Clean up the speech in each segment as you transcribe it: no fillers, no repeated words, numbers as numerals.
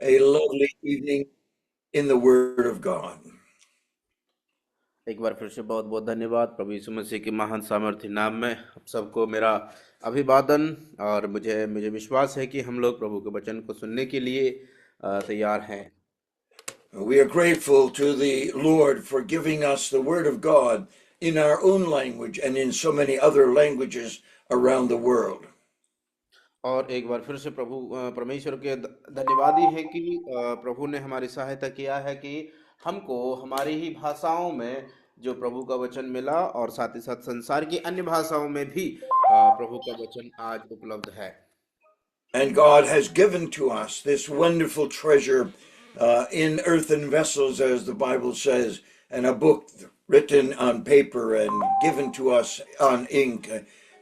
a lovely evening in the Word of God. एक बार फिर से बहुत बहुत धन्यवाद। प्रभु यीशु मसीह के महान सामर्थ्य नाम में आप सबको मेरा अभिवादन। और मुझे मुझे विश्वास है कि हम लोग प्रभु के वचन को सुनने के लिए तैयार हैं। We are grateful to the Lord for giving us the Word of God in our own language and in so many other languages around the world. और एक बार फिर से परमेश्वर के धन्यवादी है कि प्रभु ने हमारी सहायता किया है कि हमको हमारी ही भाषाओं में जो प्रभु का वचन मिला, और साथ ही साथ संसार की अन्य भाषाओं में भी प्रभु का वचन आज उपलब्ध है। And God has given to us this wonderful treasure in earthen vessels, as the Bible says, and a book written on paper and given to us on ink.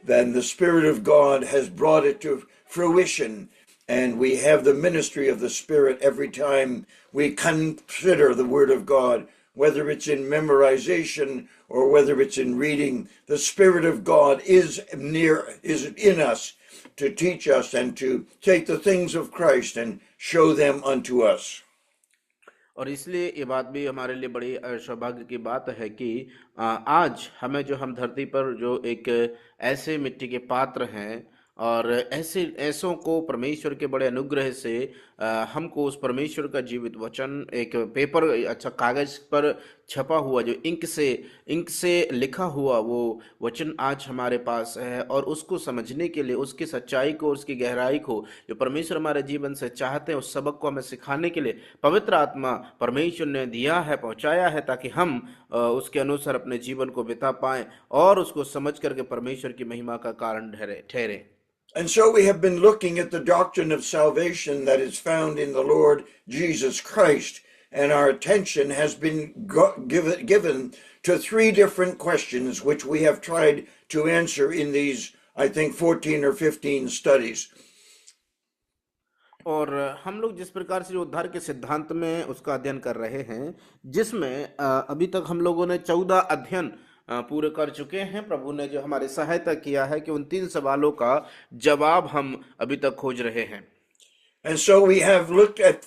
Then the Spirit of God has brought it to fruition, and we have the ministry of the Spirit every time we consider the Word of God, whether it's in memorization or whether it's in reading. The Spirit of God is in us to teach us and to take the things of Christ and show them unto us. और इसलिए ये बात भी हमारे लिए बड़ी सौभाग्य की बात है कि आज हम धरती पर जो एक ऐसे मिट्टी के पात्र हैं, और ऐसों को परमेश्वर के बड़े अनुग्रह से हमको उस परमेश्वर का जीवित वचन एक पेपर, अच्छा कागज पर छपा हुआ, जो इंक से लिखा हुआ वो वचन आज हमारे पास है। और उसको समझने के लिए, उसकी सच्चाई को, उसकी गहराई को, जो परमेश्वर हमारे जीवन से चाहते हैं, उस सबक को हमें सिखाने के लिए पवित्र आत्मा परमेश्वर ने दिया है, पहुंचाया है, ताकि हम उसके अनुसार अपने जीवन को बिता पाएं और उसको समझ करके परमेश्वर की महिमा का कारण ठहरे। And so we have been looking at the doctrine of salvation that is found in the Lord Jesus Christ, and our attention has been given to three different questions, which we have tried to answer in these, I think, 14 or 15 studies. और हम लोग जिस प्रकार से जो उद्धार के सिद्धांत में उसका अध्ययन कर रहे हैं, जिसमें अभी तक हम लोगों ने 14 अध्ययन पूरे कर चुके हैं। प्रभु ने जो हमारी सहायता किया है कि उन 3 सवालों का जवाब हम अभी तक खोज रहे हैं। And so we have looked at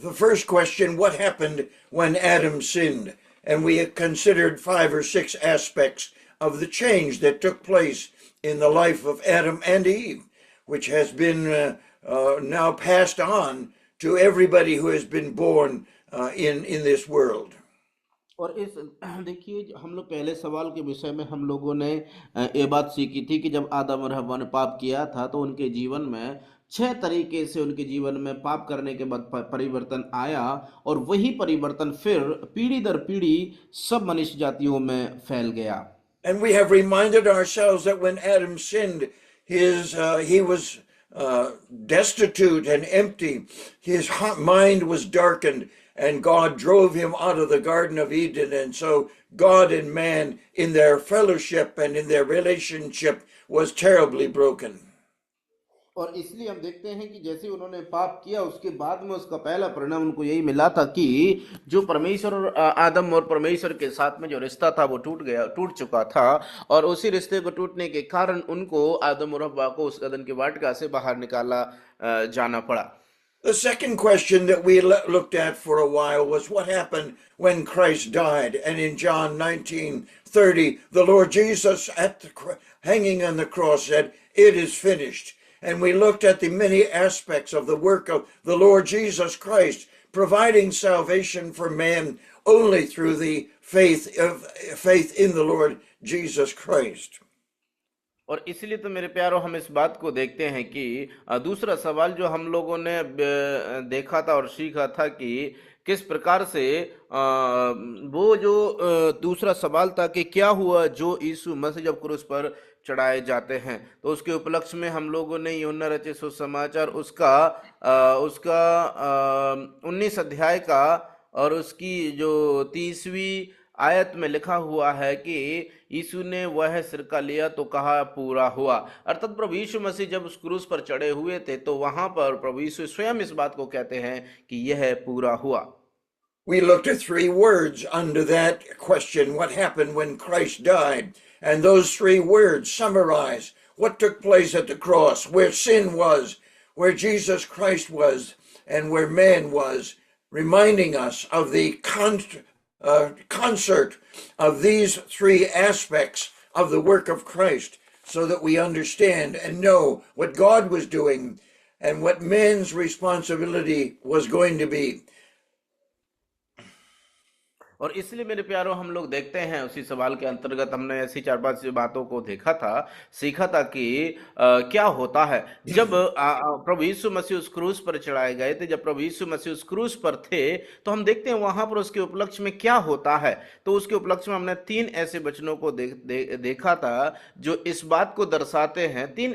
the first question, what happened when Adam sinned? And we have considered 5 or 6 aspects of the change that took place in the life of Adam and Eve, which has been now passed on to everybody who has been born in this world. और इस देखिए, हम लोग पहले सवाल के विषय में हम लोगों ने ये बात सीखी थी कि जब आदम और हव्वा ने पाप किया था, तो उनके जीवन में 6 तरीके से उनके जीवन में पाप करने के बाद परिवर्तन आया, और वही परिवर्तन फिर पीढ़ी दर पीढ़ी सब मनुष्य जातियों में फैल गया। And we have reminded ourselves that when Adam sinned, he was destitute and empty. His mind was darkened, and God drove him out of the Garden of Eden. And so God and man, in their fellowship and in their relationship, was terribly broken. और इसलिए हम देखते हैं कि जैसे उन्होंने पाप किया, उसके बाद में उसका पहला परिणाम उनको यही मिला था कि जो परमेश्वर और आदम और परमेश्वर के साथ में जो रिश्ता था वो टूट चुका था, और उसी रिश्ते को टूटने के कारण उनको आदम और हव्वा को उस अदन की वाटिका से बाहर निकाला जाना पड़ा। The second question that we looked at for a while was what happened when Christ died. And in John 19:30, the Lord Jesus hanging on the cross said, "It is finished." And we looked at the many aspects of the work of the Lord Jesus Christ, providing salvation for man only through the faith in the Lord Jesus Christ. और इसलिए तो मेरे प्यारों, हम इस बात को देखते हैं कि दूसरा सवाल जो हम लोगों ने देखा था और सीखा था कि किस प्रकार से वो जो दूसरा सवाल था कि क्या हुआ जो यीशु मसीह जब क्रूस पर चढ़ाए जाते हैं, तो उसके उपलक्ष्य में हम लोगों ने यूहन्ना रचित सुसमाचार उसका 19 अध्याय का और उसकी जो 30वीं आयत में लिखा हुआ है कि यीशु ने वह सिरका लिया तो कहा पूरा हुआ। अर्थात प्रभु यीशु मसीह जब उस क्रूस पर चढ़े हुए थे, तो वहां पर प्रभु यीशु स्वयं इस बात को कहते हैं कि यह पूरा हुआ। We looked at 3 words under that question, what happened when Christ died? And those 3 words summarize what took place at the cross, where sin was, where Jesus Christ was, and where man was, reminding us of the concert of these three aspects of the work of Christ, so that we understand and know what God was doing and what man's responsibility was going to be. और इसलिए मेरे प्यारों हम लोग देखते हैं उसी सवाल के अंतर्गत हमने ऐसी चार पांच बातों को देखा था, सीखा था कि क्या होता है जब प्रभु यीशु मसीह उस क्रूस पर चढ़ाए गए थे। जब प्रभु यीशु मसीह उस क्रूस पर थे तो हम देखते हैं वहां पर उसके उपलक्ष्य में क्या होता है। तो उसके उपलक्ष्य में हमने तीन ऐसे वचनों को देखा था जो इस बात को दर्शाते हैं, तीन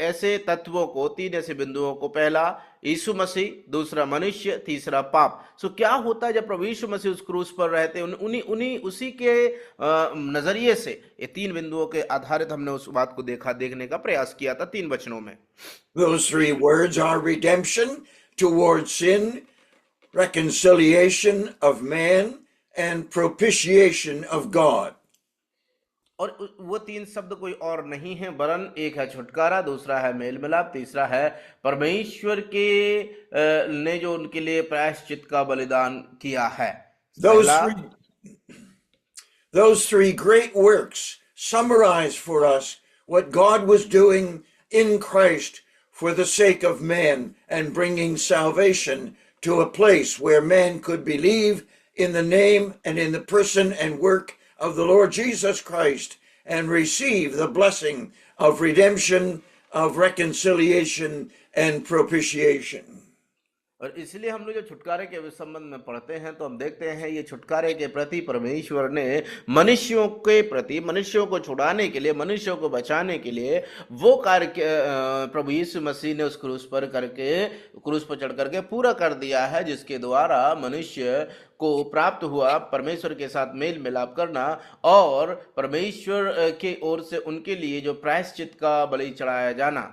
ऐसे तत्वों को, तीन ऐसे बिंदुओं को। पहला यीशु मसीह, दूसरा मनुष्य, तीसरा पाप। सो क्या होता है जब प्रभु यीशु मसीह उस क्रूस पर रहते, उन्हीं उसी के नजरिए से ये तीन बिंदुओं के आधारित हमने उस बात को देखने का प्रयास किया था तीन वचनों में। Those three words are redemption towards sin, reconciliation of man, and propitiation of God. और वो तीन शब्द कोई और नहीं है वरन एक है छुटकारा, दूसरा है मेल मिलाप, तीसरा है परमेश्वर के ने जो उनके लिए प्रायश्चित का बलिदान किया है। Those three great works summarize for us what God was doing in Christ for the sake of man and bringing salvation to a place where man could believe in the name and in the person and work of the Lord Jesus Christ and receive the blessing of redemption, of reconciliation, and propitiation. और इसलिए हम लोग जो छुटकारे के संबंध में पढ़ते हैं तो हम देखते हैं ये छुटकारे के प्रति परमेश्वर ने मनुष्यों के प्रति, मनुष्यों को छुड़ाने के लिए, मनुष्यों को बचाने के लिए वो कार्य प्रभु यीशु मसीह ने उस क्रूस पर चढ़ करके पूरा कर दिया है, जिसके द्वारा मनुष्य को प्राप्त हुआ परमेश्वर के साथ मेल मिलाप करना और परमेश्वर के ओर से उनके लिए जो प्रायश्चित का बलि चढ़ाया जाना।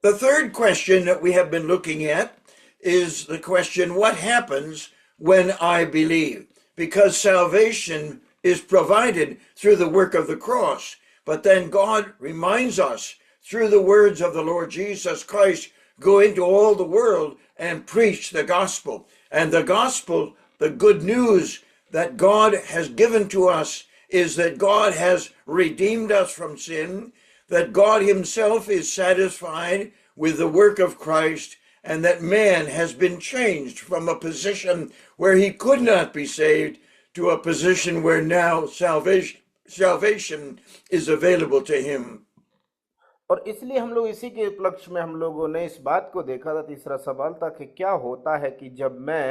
The third question that we have been looking at is the question, what happens when I believe? Because salvation is provided through the work of the cross, but then God reminds us through the words of the Lord Jesus Christ, go into all the world and preach the gospel. And the gospel, the good news that God has given to us, is that God has redeemed us from sin, that God himself is satisfied with the work of Christ, and that man has been changed from a position where he could not be saved to a position where now salvation is available to him. और इसलिए हम लोग इसी के उपलक्ष्य में हम लोगों ने इस बात को देखा था, तीसरा सवाल था कि क्या होता है कि जब मैं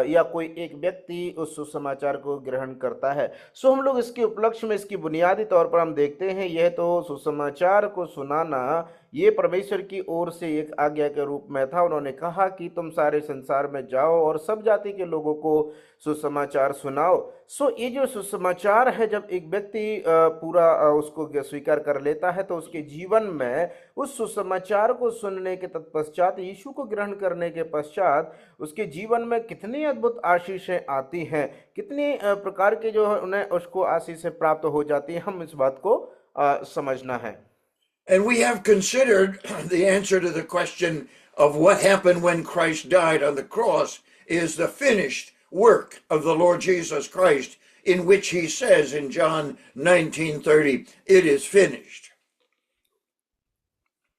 या कोई एक व्यक्ति उस सुसमाचार को ग्रहण करता है। सो हम लोग इसके उपलक्ष्य में इसकी बुनियादी तौर पर हम देखते हैं यह तो सुसमाचार को सुनाना ये परमेश्वर की ओर से एक आज्ञा के रूप में था। उन्होंने कहा कि तुम सारे संसार में जाओ और सब जाति के लोगों को सुसमाचार सुनाओ। सो ये जो सुसमाचार है, जब एक व्यक्ति पूरा उसको स्वीकार कर लेता है तो उसके जीवन में उस सुसमाचार को सुनने के तत्पश्चात, यीशु को ग्रहण करने के पश्चात उसके जीवन में कितनी अद्भुत आशीषें आती हैं, कितनी प्रकार के जो है उन्हें उसको आशीषें प्राप्त हो जाती हैं, हम इस बात को समझना है। And we have considered the answer to the question of what happened when Christ died on the cross is the finished work of the Lord Jesus Christ, in which he says in John 19:30, it is finished.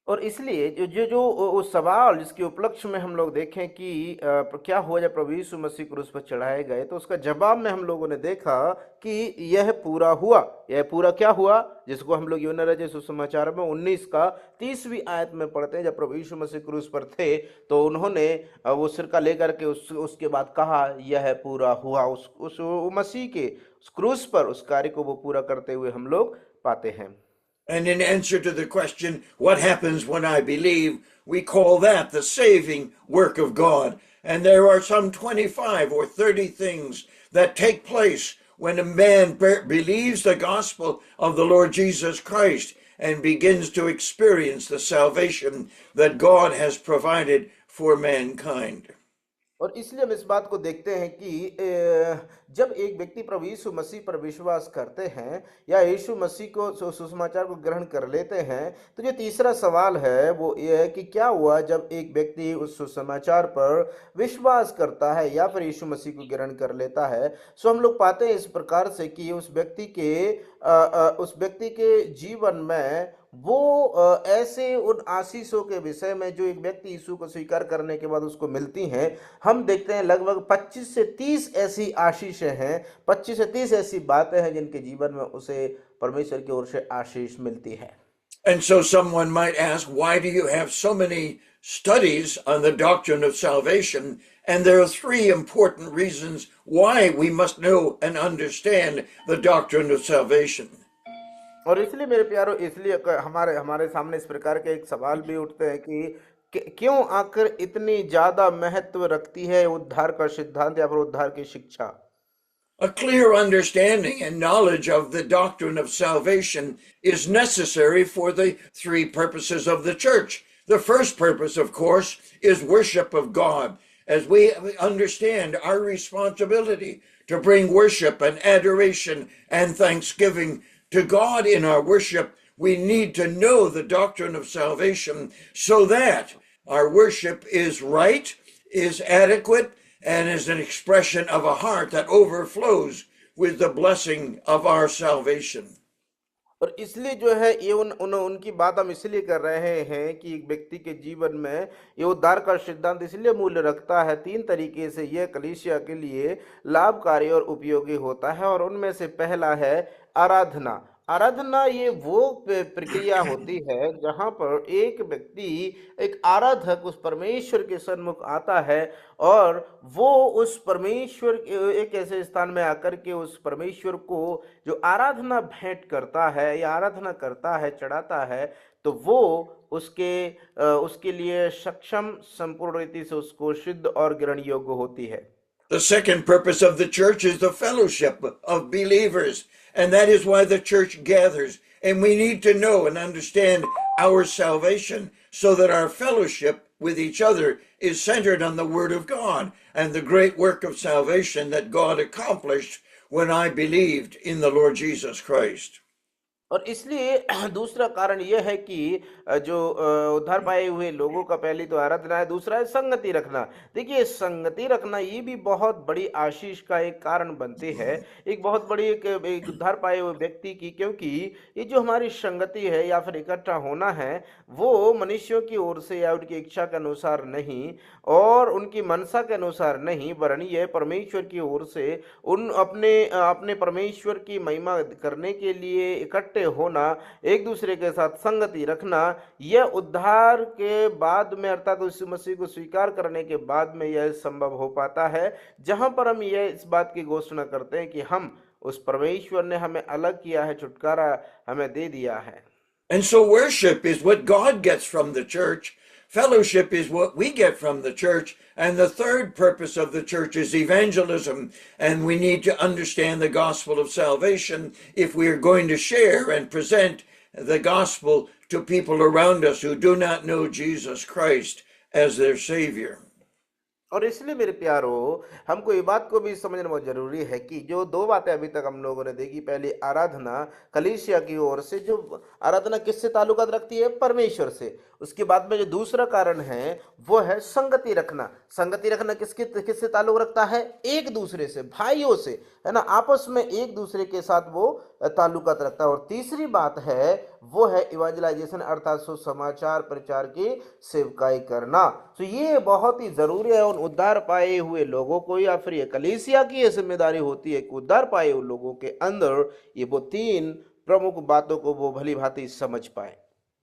और इसलिए जो उस सवाल जिसके उपलक्ष्य में हम लोग देखें कि क्या हुआ जब प्रभु यीशु मसीह क्रूस पर चढ़ाए गए, तो उसका जवाब में हम लोगों ने देखा कि यह पूरा हुआ। यह पूरा क्या हुआ, जिसको हम लोग यूहन्ना रचित सुसमाचार में 19 का 30वीं आयत में पढ़ते हैं। जब प्रभु यीशु मसीह क्रूस पर थे तो उन्होंने वो सिरका लेकर के उसके बाद कहा यह पूरा हुआ। उस मसीह के उस क्रूस पर उस कार्य को वो पूरा करते हुए हम लोग पाते हैं। And in answer to the question, what happens when I believe, we call that the saving work of God. And there are some 25 or 30 things that take place when a man believes the gospel of the Lord Jesus Christ and begins to experience the salvation that God has provided for mankind. और इसलिए हम इस बात को देखते हैं कि जब एक व्यक्ति प्रभु यीशु मसीह पर विश्वास करते हैं या यीशु मसीह को सुसमाचार को ग्रहण कर लेते हैं, तो जो तीसरा सवाल है वो ये है कि क्या हुआ जब एक व्यक्ति उस सुसमाचार पर विश्वास करता है या फिर यीशु मसीह को ग्रहण कर लेता है। सो हम लोग पाते हैं इस प्रकार से कि उस व्यक्ति के जीवन में वो ऐसे उन आशीषों के विषय में जो एक व्यक्ति यीशु को स्वीकार करने के बाद उसको मिलती हैं, हम देखते हैं लगभग 25 से 30 ऐसी आशीषें हैं, 25 से 30 ऐसी बातें हैं जिनके जीवन में उसे परमेश्वर की ओर से आशीष मिलती है। And so someone might ask, why do you have so many studies on the doctrine of salvation? And there are three important reasons why we must know and understand the doctrine of salvation. और इसलिए मेरे प्यारो, इसलिए हमारे हमारे सामने इस प्रकार के एक सवाल भी उठते हैं कि क्यों आखिर इतनी ज्यादा महत्व रखती है उद्धार का सिद्धांत या फिर उद्धार की शिक्षा। A clear understanding and knowledge of the doctrine of salvation is necessary for the three purposes of the church. The first purpose, of course, is worship of God, as we understand our responsibility to bring worship and adoration and thanksgiving to God in our worship. We need to know the doctrine of salvation so that our worship is right, is adequate, and is an expression of a heart that overflows with the blessing of our salvation. और इसलिए जो है ये उनकी बात हम इसलिए कर रहे हैं कि एक व्यक्ति के जीवन में ये उद्धार का सिद्धांत इसलिए मूल्य रखता है, तीन तरीके से यह कलीसिया के लिए लाभकारी और उपयोगी होता है। और उनमें से पहला है आराधना। आराधना ये वो प्रक्रिया होती है जहां पर एक व्यक्ति, एक आराधक उस परमेश्वर के सन्मुख आता है और वो उस परमेश्वर एक ऐसे स्थान में आकर के उस परमेश्वर को जो आराधना भेंट करता है या आराधना करता है, चढ़ाता है, तो वो उसके लिए सक्षम, संपूर्ण रीति से उसको सिद्ध और ग्रहण योग्य होती है। The second purpose of the church is the fellowship of believers, and that is why the church gathers. And we need to know and understand our salvation so that our fellowship with each other is centered on the Word of God and the great work of salvation that God accomplished when I believed in the Lord Jesus Christ. और इसलिए दूसरा कारण यह है कि जो उद्धार पाए हुए लोगों का पहली तो आराधना है, दूसरा है संगति रखना। देखिए, संगति रखना ये भी बहुत बड़ी आशीष का एक कारण बनती है, एक बहुत बड़ी एक उद्धार पाए हुए व्यक्ति की, क्योंकि ये जो हमारी संगति है या फिर इकट्ठा होना है वो मनुष्यों की ओर से या उनकी इच्छा के अनुसार नहीं और उनकी मनसा के अनुसार नहीं, वरन ये परमेश्वर की ओर से उन अपने परमेश्वर की महिमा करने के लिए इकट्ठे होना, एक दूसरे के साथ संगति रखना, यह उद्धार के बाद में अर्थात यीशु मसीह को स्वीकार करने के बाद में यह संभव हो पाता है, जहां पर हम यह इस बात की घोषणा करते हैं कि हम उस परमेश्वर ने हमें अलग किया है, छुटकारा हमें दे दिया है। And so worship is what God gets from the church. Fellowship is what we get from the church. And the third purpose of the church is evangelism. And we need to understand the gospel of salvation if we are going to share and present the gospel to people around us who do not know Jesus Christ as their Savior. और इसलिए मेरे प्यारो, हमको ये बात को भी समझना बहुत जरूरी है कि जो दो बातें अभी तक हम लोगों ने देखी, पहली आराधना कलीसिया की ओर से, जो आराधना किससे ताल्लुकात रखती है? परमेश्वर से। उसके बाद में जो दूसरा कारण है वो है संगति रखना। संगति रखना किससे ताल्लुक रखता है? एक दूसरे से, भाइयों से, है ना, आपस में एक दूसरे के साथ वो ताल्लुकात रखता है। और तीसरी बात है वो है इवेंजलाइजेशन, अर्थात सुसमाचार प्रचार की सेवकाई करना। तो ये बहुत ही जरूरी है उन उद्धार पाए हुए लोगों को, या फिर ये कलीसिया की ये जिम्मेदारी होती है कि उद्धार पाए हुए लोगों के अंदर ये वो तीन प्रमुख बातों को वो भली भांति समझ पाए।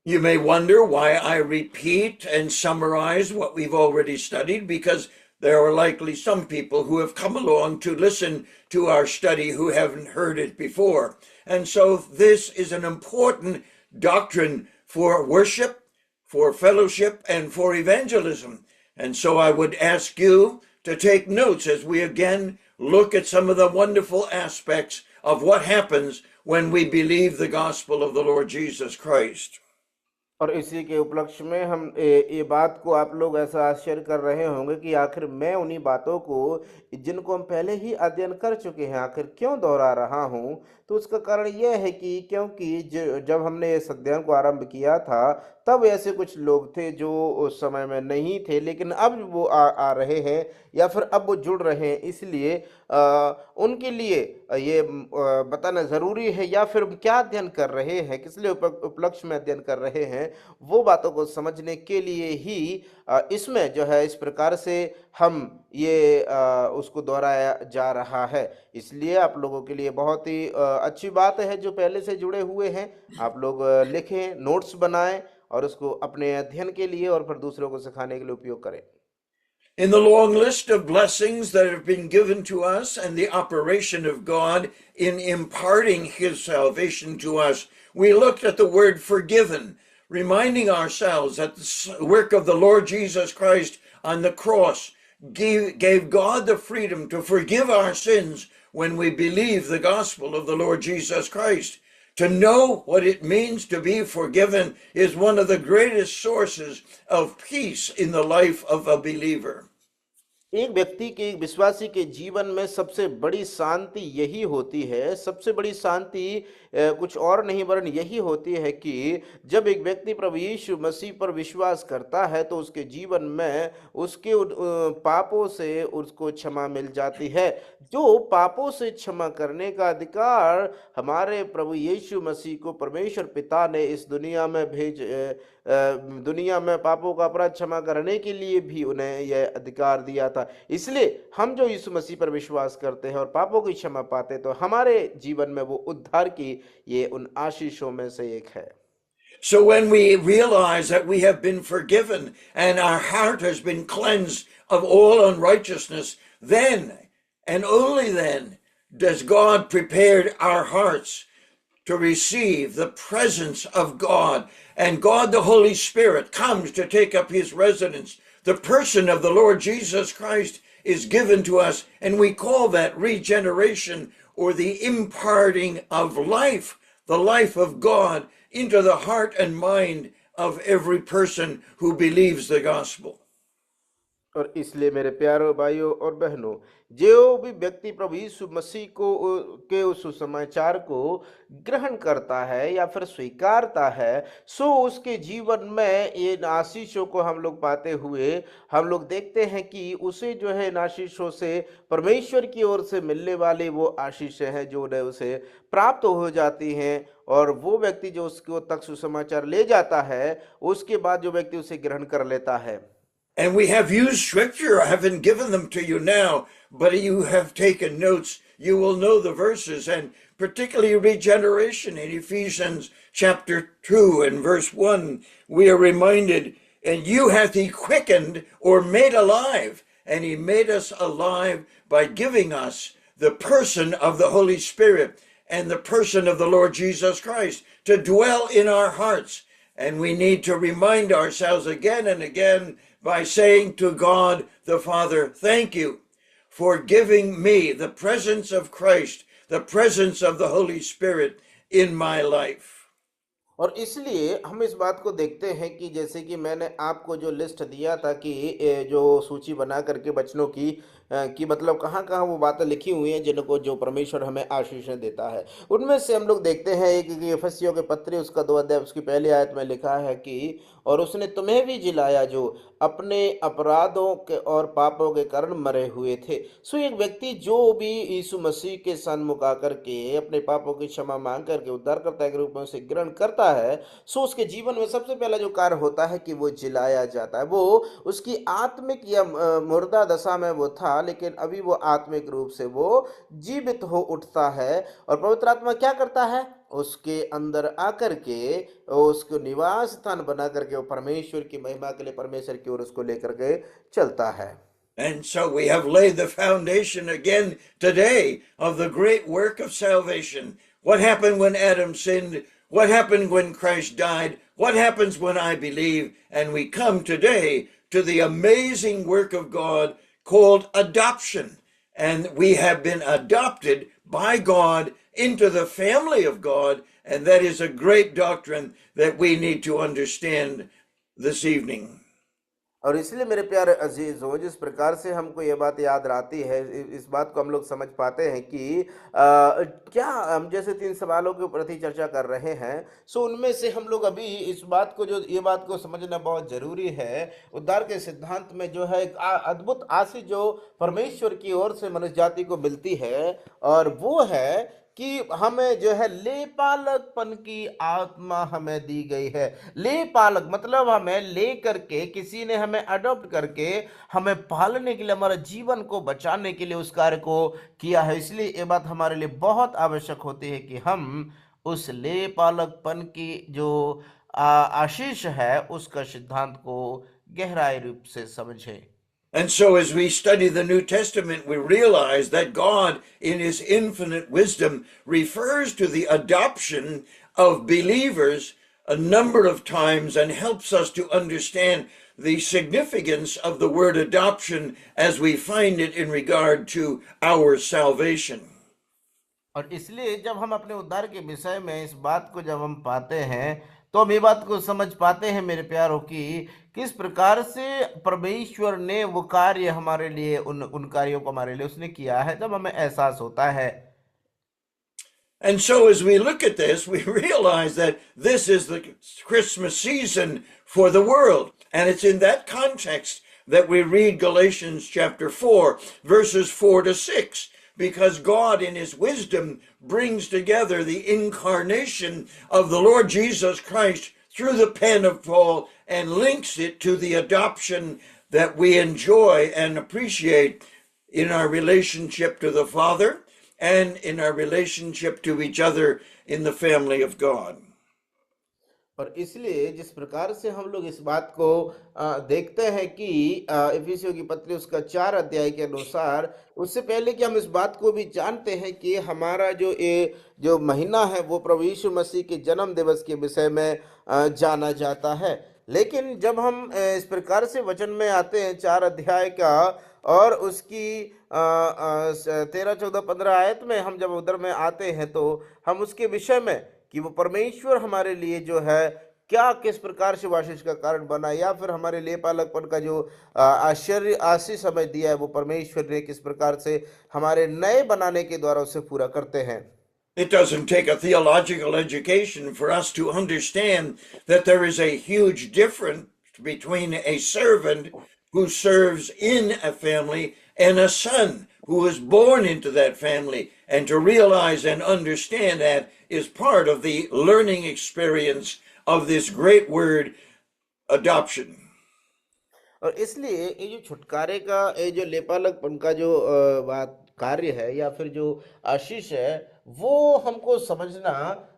You may wonder why I repeat and summarize what we've already studied, because there are likely some people who have come along to listen to our study who haven't heard it before. And so this is an important doctrine for worship, for fellowship, and for evangelism. And so I would ask you to take notes as we again look at some of the wonderful aspects of what happens when we believe the gospel of the Lord Jesus Christ. और इसी के उपलक्ष्य में हम ये बात को आप लोग ऐसा आश्चर्य कर रहे होंगे कि आखिर मैं उन्हीं बातों को जिनको हम पहले ही अध्ययन कर चुके हैं आखिर क्यों दोहरा रहा हूं। तो उसका कारण यह है कि क्योंकि जब हमने इस अध्ययन को आरंभ किया था तब ऐसे कुछ लोग थे जो उस समय में नहीं थे, लेकिन अब वो आ रहे हैं या फिर अब वो जुड़ रहे हैं, इसलिए उनके लिए ये बताना जरूरी है या फिर क्या अध्ययन कर रहे हैं, किस लिए उपलक्ष्य में अध्ययन कर रहे हैं, वो बातों को समझने के लिए ही इसमें जो है इस प्रकार से हम ये उसको दोहराया जा रहा है। इसलिए आप लोगों के लिए बहुत ही अच्छी बात है जो पहले से जुड़े हुए हैं, आप लोग लिखें, नोट्स बनाएं और उसको अपने अध्ययन के लिए और फिर दूसरों को सिखाने के लिए उपयोग करें। In the long list of blessings that have been given to us and the operation of God in imparting his salvation to us, we looked at the word forgiven, reminding ourselves that the work of the Lord Jesus Christ on the cross gave God the freedom to forgive our sins when we believe the gospel of the Lord Jesus Christ. To know what it means to be forgiven is one of the greatest sources of peace in the life of a believer. एक व्यक्ति के, एक विश्वासी के जीवन में सबसे बड़ी शांति यही होती है, सबसे बड़ी शांति कुछ और नहीं वरन यही होती है कि जब एक व्यक्ति प्रभु यीशु मसीह पर विश्वास करता है तो उसके जीवन में उसके पापों से उसको क्षमा मिल जाती है। जो पापों से क्षमा करने का अधिकार हमारे प्रभु यीशु मसीह को परमेश्वर पिता ने इस दुनिया में दुनिया में पापों का अपराध क्षमा करने के लिए भी उन्हें यह अधिकार दिया था। इसलिए हम जो यीशु मसीह पर विश्वास करते हैं और पापों की क्षमा पाते हैं तो हमारे जीवन में वो उद्धार की ये उन आशीषों में से एक है। So when we realize that we have been forgiven and our heart has been cleansed of all unrighteousness, then and only then does God prepare our hearts to receive the presence of God. And God, the Holy Spirit, comes to take up his residence. The person of the Lord Jesus Christ is given to us, and we call that regeneration or the imparting of life, the life of God into the heart and mind of every person who believes the gospel. और इसलिए मेरे प्यारों भाइयों और बहनों, जो भी व्यक्ति प्रभु यीशु मसीह को के उस सुसमाचार को ग्रहण करता है या फिर स्वीकारता है, सो उसके जीवन में ये आशीषों को हम लोग पाते हुए हम लोग देखते हैं कि उसे जो है इन आशीषों से परमेश्वर की ओर से मिलने वाली वो आशीषें हैं जो उन्हें उसे प्राप्त हो जाती हैं। और वो व्यक्ति जो उसको तक सुसमाचार ले जाता है, उसके बाद जो व्यक्ति उसे ग्रहण कर लेता है। And we have used scripture. I haven't given them to you now, but you have taken notes. You will know the verses, and particularly regeneration in Ephesians chapter 2 and verse 1. We are reminded, and you hath he quickened or made alive, and he made us alive by giving us the person of the Holy Spirit and the person of the Lord Jesus Christ to dwell in our hearts. And we need to remind ourselves again and again by saying to God the Father, thank you for giving me the presence of Christ, the presence of the Holy Spirit in my life. और इसलिए हम इस बात को देखते हैं कि जैसे कि मैंने आपको जो लिस्ट दिया था कि जो सूची बना करके वचनों की मतलब कहाँ कहाँ वो बातें लिखी हुई हैं जिनको जो परमेश्वर हमें आशीषें देता है, उनमें से हम लोग देखते हैं एक इफिसियों के पत्री उसका 2 अध्याय उसकी पहली आयत में लिखा है कि और उसने तुम्हें भी जिलाया जो अपने अपराधों के और पापों के कारण मरे हुए थे। सो एक व्यक्ति जो भी यीशु मसीह के सन्मुख आकर के अपने पापों की क्षमा मांग करके उद्धारकर्ता के रूप में उसे ग्रहण करता है, सो उसके जीवन में सबसे पहला जो कार्य होता है कि वो जिलाया जाता है। वो उसकी आत्मिक या मुर्दा दशा में वो था, लेकिन अभी वो आत्मिक रूप से वो जीवित हो उठता है और पवित्र आत्मा क्या करता है, उसके अंदर आकर के उसको निवास स्थान बना करके वो परमेश्वर की महिमा के लिए परमेश्वर की ओर उसको लेकर के चलता है। And so we have laid the foundation again today of the great work of salvation. What happened when Adam sinned? What happened when Christ died? What happens when I believe? And we come today to the amazing work of God called adoption. And we have been adopted by God into the family of God, And that is a great doctrine that we need to understand this evening. और इसलिए मेरे प्यारे अजीजों, जिस प्रकार से हमको ये बात याद आती है, इस बात को हम लोग समझ पाते हैं कि क्या हम जैसे 3 सवालों के प्रति चर्चा कर रहे हैं, सो उनमें से हम लोग अभी इस बात को ये बात को समझना बहुत जरूरी है। उद्धार के सिद्धांत में जो है एक अद्भुत आशीष जो परमेश्वर की ओर से मनुष्य जाति को मिलती है, और वो है कि हमें जो है लेपालकपन की आत्मा हमें दी गई है। लेपालक मतलब हमें ले करके, किसी ने हमें अडॉप्ट करके हमें पालने के लिए, हमारे जीवन को बचाने के लिए उस कार्य को किया है। इसलिए ये बात हमारे लिए बहुत आवश्यक होती है कि हम उस लेपालकपन की जो आशीष है उसका सिद्धांत को गहराई रूप से समझें। And so, as we study the New Testament, we realize that God, in His infinite wisdom, refers to the adoption of believers a number of times and helps us to understand the significance of the word adoption as we find it in regard to our salvation. और इसलिए जब हम अपने उद्धार के विषय में इस बात को जब हम पाते हैं, तो हम ये बात को समझ पाते हैं मेरे प्यारों की, किस प्रकार से परमेश्वर ने वो कार्य हमारे लिए, उन कार्यों को हमारे लिए उसने किया है, जब हमें एहसास होता है। And so, as we look at this, we realize that this is the Christmas season for the world. And it's in that context that we read Galatians chapter 4, verses 4 to 6. Because God, in His wisdom, brings together the incarnation of the Lord Jesus Christ through the pen of Paul and links it to the adoption that we enjoy and appreciate in our relationship to the Father and in our relationship to each other in the family of God. और इसलिए जिस प्रकार से हम लोग इस बात को देखते हैं कि इफिसियों की पत्री उसका 4 अध्याय के अनुसार, उससे पहले कि हम इस बात को भी जानते हैं कि हमारा जो ये जो महीना है वो प्रभु यीशु मसीह के जन्म दिवस के विषय में जाना जाता है। लेकिन जब हम इस प्रकार से वचन में आते हैं 4 अध्याय का, और उसकी 13, 14, 15 आयत में हम जब उधर में आते हैं, तो हम उसके विषय में कि वो परमेश्वर हमारे लिए जो है क्या, किस प्रकार से आशीष का कारण बना, या फिर हमारे लिए पालकपन का जो आश्चर्य आशीष हमें दिया है, वो परमेश्वर ने किस प्रकार से हमारे नए बनाने के द्वारा उसे पूरा करते हैं। It doesn't take a theological education for us to understand that there is a huge difference between a servant who serves in a family and a son who is born into that family. And to realize and understand that is part of the learning experience of this great word, adoption. और इसलिए ये जो छुटकारे का, ये जो लेपालकपन का जो बात कार्य है या फिर जो आशीष है, वो हमको समझना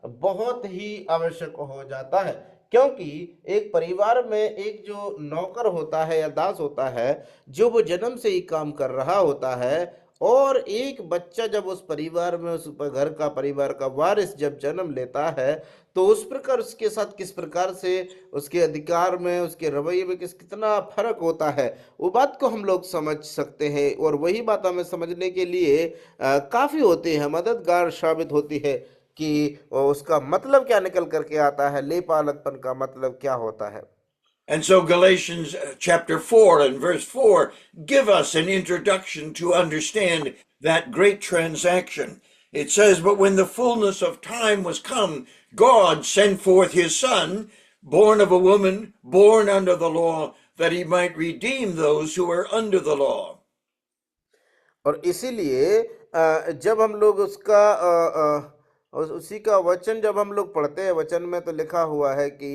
बहुत ही आवश्यक हो जाता है। क्योंकि एक परिवार में एक जो नौकर होता है या दास होता है, जो वो जन्म से ही काम कर रहा होता है, और एक बच्चा जब उस परिवार में, उस घर का, परिवार का वारिस जब जन्म लेता है, तो उस प्रकार उसके साथ किस प्रकार से उसके अधिकार में, उसके रवैये में कितना फर्क होता है, वो बात को हम लोग समझ सकते हैं। और वही बात हमें समझने के लिए काफी होती है, मददगार साबित होती है कि उसका मतलब क्या निकल करके आता है, लेपालकपन का मतलब क्या होता है। And so Galatians chapter 4 and verse 4 give us an introduction to understand that great transaction. It says, "But when the fullness of time was come, God sent forth His Son, born of a woman, born under the law, that He might redeem those who were under the law." और इसीलिए जब हम लोग उसका उसी का वचन जब हम लोग पढ़ते हैं, वचन में तो लिखा हुआ है कि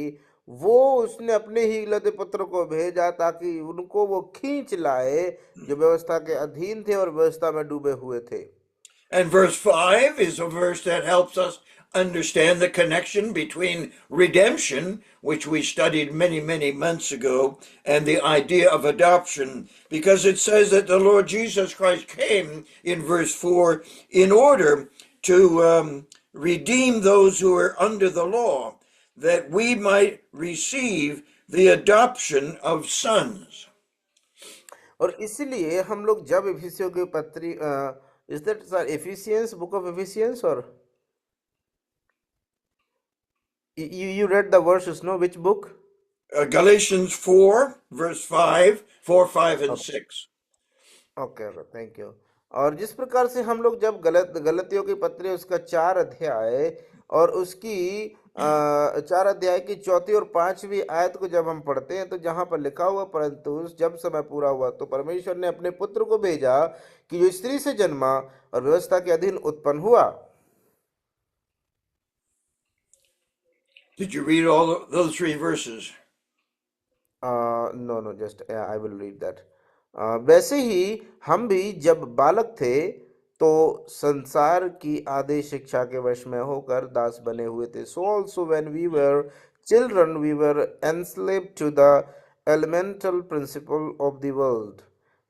वो उसने अपने ही इकलौते पुत्र को भेजा ताकि उनको वो खींच लाए जो व्यवस्था के अधीन थे और व्यवस्था में डूबे हुए थे। And verse 5 is a verse that helps us understand the connection between redemption, which we studied many, many months ago, and the idea of adoption, because it says that the Lord Jesus Christ came in verse 4 in order to redeem those who are under the law, that we might receive the adoption of sons. और इसलिए हम लोग जब इफिसियों की पत्री is that sir Ephesians, book of Ephesians, और You read the verses, no? Which book? Galatians 4, verse 5, 4, 5, and 6. Okay okay, thank you. और जिस प्रकार से हम लोग जब गलतियों की पत्री उसका 4 अध्याय और उसकी 4 अध्याय की चौथी और पांचवी आयत को जब हम पढ़ते हैं तो जहां पर लिखा हुआ, परंतु जब समय पूरा हुआ तो परमेश्वर ने अपने पुत्र को भेजा कि जो स्त्री से जन्मा और व्यवस्था के अधीन उत्पन्न हुआ। Did you read all of those 3 verses? No no, just I will read that. वैसे ही हम भी जब बालक थे तो संसार की आधे शिक्षा के वश में होकर दास बने हुए थे। So also when we were children we were enslaved to the elemental principle of the world.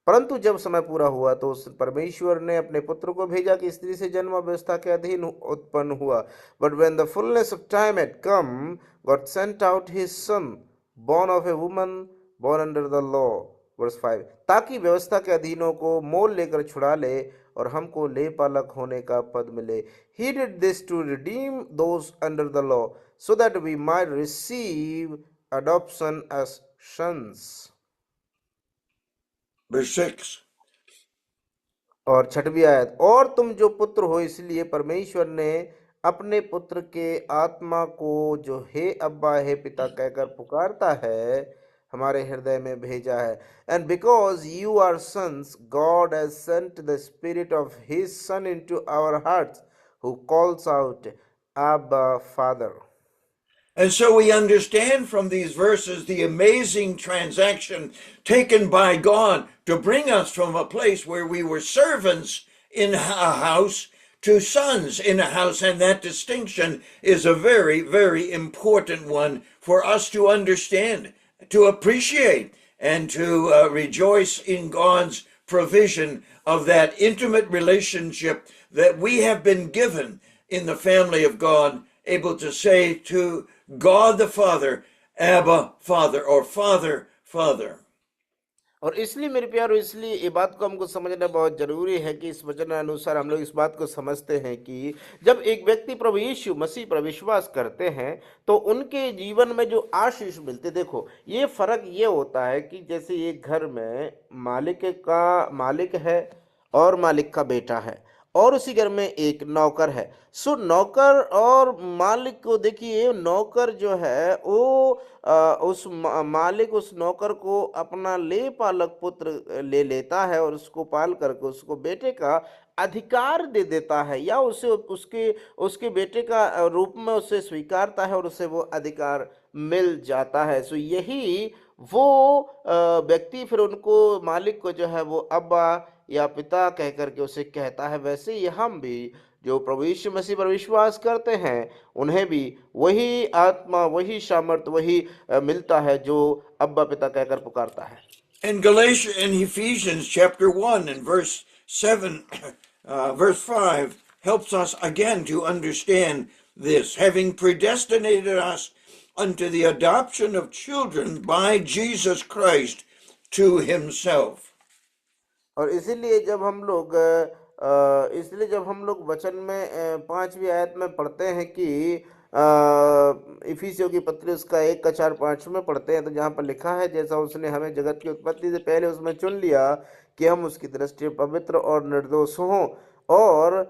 परंतु जब समय पूरा हुआ तो उस परमेश्वर ने अपने पुत्र को भेजा कि स्त्री से जन्म व्यवस्था के अधीन उत्पन्न हुआ। But when the fullness of time had come, God sent out his son, born of a woman, born under the law, verse 5, ताकि व्यवस्था के अधीनों को मोल लेकर छुड़ा ले और हमको ले पालक होने का पद मिले। He did this to redeem those under the law, so that we might receive adoption as sons। Verse 6. और छठवीं आयत, और तुम जो पुत्र हो इसलिए परमेश्वर ने अपने पुत्र के आत्मा को जो हे अब्बा हे पिता कहकर पुकारता है हमारे हृदय में भेजा है। And because you are sons God has sent the spirit of his son into our hearts who calls out अब्बा father. And so we understand from these verses the amazing transaction taken by God to bring us from a place where we were servants in a house to sons in a house. And that distinction is a very, very important one for us to understand, to appreciate, and to rejoice in God's provision of that intimate relationship that we have been given in the family of God, able to say to God the Father, Abba, Father, or Father, Father. और इसलिए मेरे प्यारो, इसलिए ये बात को हमको समझना बहुत जरूरी है कि इस वचन अनुसार हम लोग इस बात को समझते हैं कि जब एक व्यक्ति प्रभु यीशु मसीह पर विश्वास करते हैं तो उनके जीवन में जो आशीष मिलते, देखो ये फर्क ये होता है कि जैसे एक घर में मालिक है और मालिक का बेटा है और उसी घर में एक नौकर है। सो नौकर और मालिक को देखिए, नौकर जो है वो मालिक उस नौकर को अपना ले पालक पुत्र ले लेता है और उसको पाल करके उसको बेटे का अधिकार दे देता है, या उसे उसके उसके बेटे का रूप में उसे स्वीकारता है और उसे वो अधिकार मिल जाता है। सो यही वो व्यक्ति फिर उनको मालिक को जो है वो अब्बा या पिता कह करके उसे कहता है। वैसे ही हम भी जो प्रभु यीशु मसीह पर विश्वास करते हैं उन्हें भी वही आत्मा, वही सामर्थ, वही मिलता है जो अब्बा पिता कहकर पुकारता है। In Galatians and Ephesians chapter 1 and verse 7, verse 5 helps us again to understand this, having predestinated us unto the adoption of children by Jesus Christ to himself. और इसीलिए जब हम लोग वचन में पांचवी आयत में पढ़ते हैं कि इफिसियों की पत्री उसका 1-4-5 में पढ़ते हैं तो जहाँ पर लिखा है, जैसा उसने हमें जगत की उत्पत्ति से पहले उसमें चुन लिया कि हम उसकी दृष्टि पवित्र और निर्दोष हों, और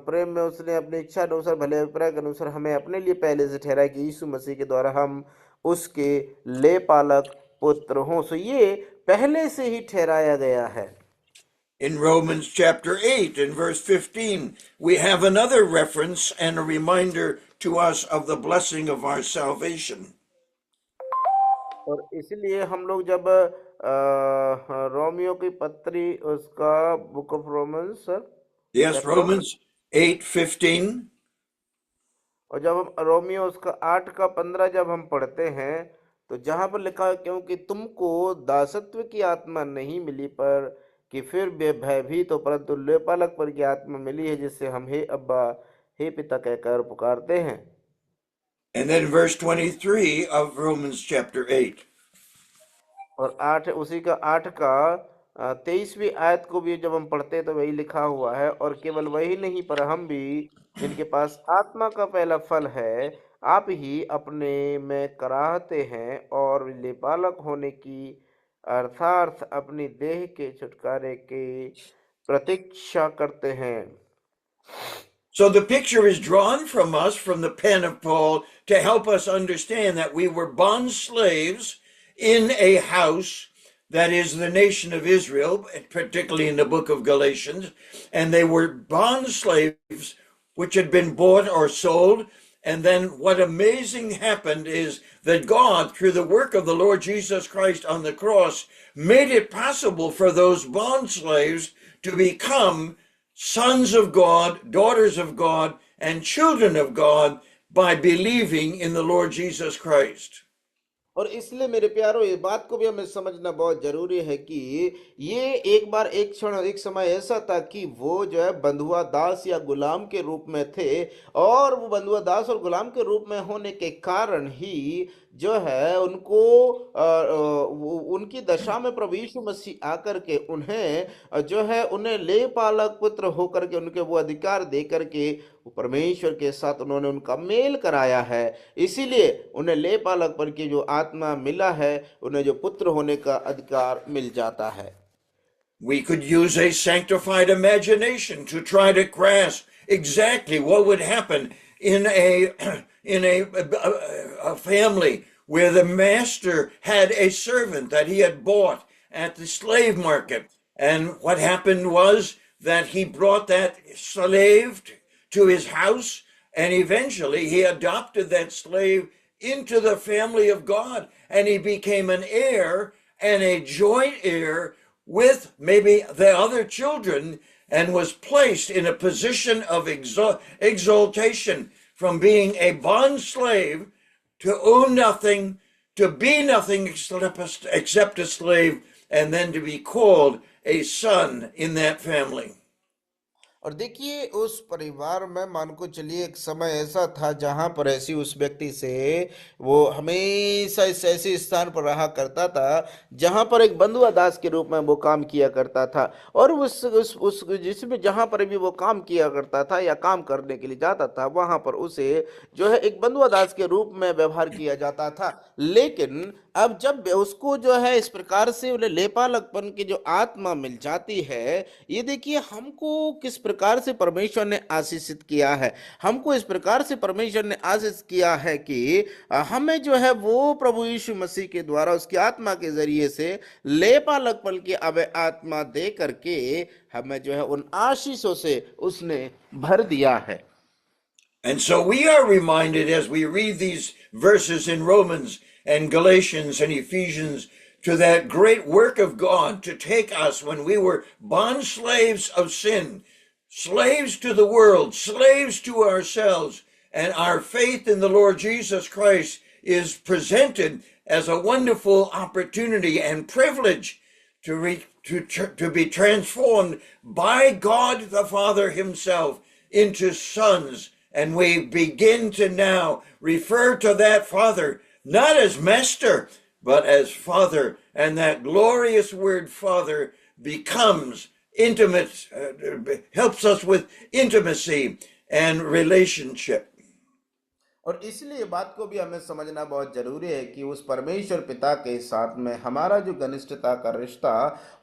प्रेम में उसने अपनी इच्छा अनुसार भले अभिप्राय के अनुसार हमें अपने लिए पहले से ठहराया कि यीशु मसीह के द्वारा हम उसके ले पालक पुत्र हों। सो ये पहले से ही ठहराया गया है। In Romans chapter 8 and verse 15, we have another reference and a reminder to us of the blessing of our salvation. और इसलिए हम लोग जब रोमियो की पत्री उसका book of Romans sir, Yes, Romans 8:15. और जब हम रोमियो उसका 8 का 15 जब हम पढ़ते हैं तो जहां पर लिखा है, क्योंकि तुमको दासत्व की आत्मा नहीं मिली पर कि फिर भयभीत हो, परंतु लेपालक पर की आत्मा मिली है जिससे हम हे अब्बा हे पिता कहकर पुकारते हैं। And then verse 23 of Romans chapter 8. और उसी का 8 का 23वीं आयत को भी जब हम पढ़ते हैं तो वही लिखा हुआ है, और केवल वही नहीं पर हम भी जिनके पास आत्मा का पहला फल है आप ही अपने में कराहते हैं और लेपालक होने की अर्थार्थ अपनी देह के छुटकारे की प्रतीक्षा करते हैं। So the picture is drawn from us, from the pen of Paul, to help us understand that we were bond slaves in a house that is the nation of Israel, particularly in the book of Galatians, and they were bond slaves which had been bought or sold. And then what amazing happened is that God, through the work of the Lord Jesus Christ on the cross, made it possible for those bond slaves to become sons of God, daughters of God, and children of God by believing in the Lord Jesus Christ. और इसलिए मेरे प्यारो ये बात को भी हमें समझना बहुत जरूरी है कि ये एक बार एक क्षण एक समय ऐसा था कि वो जो है बंधुआ दास या गुलाम के रूप में थे, और वो बंधुआ दास और गुलाम के रूप में होने के कारण ही जो है उनको उनकी दशा में प्रभु यीशु मसीह आकर के उन्हें जो है उन्हें ले पालक पुत्र होकर के उनके वो अधिकार दे करके वो परमेश्वर के साथ उन्होंने उनका मेल कराया है। इसीलिए उन्हें ले पालक पर की जो आत्मा मिला है, उन्हें जो पुत्र होने का अधिकार मिल जाता है। We could use a sanctified imagination to try to grasp exactly what would happen in a family where the master had a servant that he had bought at the slave market. And what happened was that he brought that slave to his house, and eventually he adopted that slave into the family of God, and he became an heir and a joint heir with maybe the other children, and was placed in a position of exaltation from being a bond slave to own nothing, to be nothing except a slave, and then to be called a son in that family. और देखिए उस परिवार में मान को चलिए एक समय ऐसा था जहां पर ऐसी उस व्यक्ति से वो हमेशा इस ऐसे स्थान पर रहा करता था जहां पर एक बंधुआ दास के रूप में वो काम किया करता था, और उस जिसमें जहां पर भी वो काम किया करता था या काम करने के लिए जाता था वहां पर उसे जो है एक बंधुआ दास के रूप में व्यवहार किया जाता था। लेकिन अब जब उसको जो है इस प्रकार से उन्हें लेपालकपन की जो आत्मा मिल जाती है, ये देखिए हमको किस प्रकार से परमेश्वर ने आशीषित किया है। हमको इस प्रकार से परमेश्वर ने आशीष किया है कि हमें जो है वो प्रभु यीशु मसीह के द्वारा उसकी आत्मा के जरिए से लेपालकपन की अब आत्मा दे करके हमें जो है उन आशीषों से उसने भर दिया है। And so we are reminded as we read these verses in Romans and Galatians and Ephesians to that great work of God to take us when we were bond slaves of sin, slaves to the world, slaves to ourselves, and our faith in the Lord Jesus Christ is presented as a wonderful opportunity and privilege to be transformed by God the Father himself into sons. And we begin to now refer to that Father not as Master, but as Father. And that glorious word Father becomes intimate, helps us with intimacy and relationship. और इसलिए बात को भी हमें समझना बहुत जरूरी है कि उस परमेश्वर पिता के साथ में हमारा जो घनिष्ठता का रिश्ता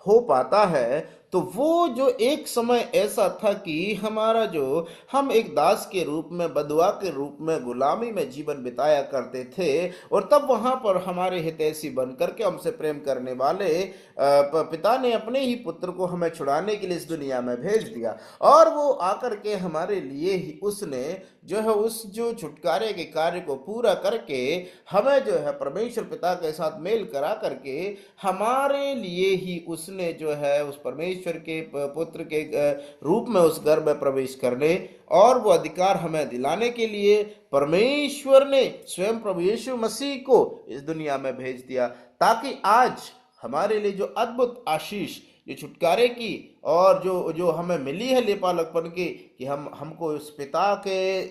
हो पाता है, तो वो जो एक समय ऐसा था कि हमारा जो हम एक दास के रूप में बदुआ के रूप में गुलामी में जीवन बिताया करते थे, और तब वहां पर हमारे हितैषी बन करके हमसे प्रेम करने वाले पिता ने अपने ही पुत्र को हमें छुड़ाने के लिए इस दुनिया में भेज दिया, और वो आकर के हमारे लिए ही उसने जो है उस जो छुटकारे के कार्य को पूरा करके हमें जो है परमेश्वर पिता के साथ मेल करा करके हमारे लिए ही उसने जो है उस परमेश्वर के पुत्र के रूप में उस घर में प्रवेश करने और वो अधिकार हमें दिलाने के लिए परमेश्वर ने स्वयं प्रभु यीशु मसीह को इस दुनिया में भेज दिया, ताकि आज हमारे लिए जो अद्भुत आशीष जो छुटकारे की और जो हमें मिली है लेपालकपन की, कि हमको उस पिता के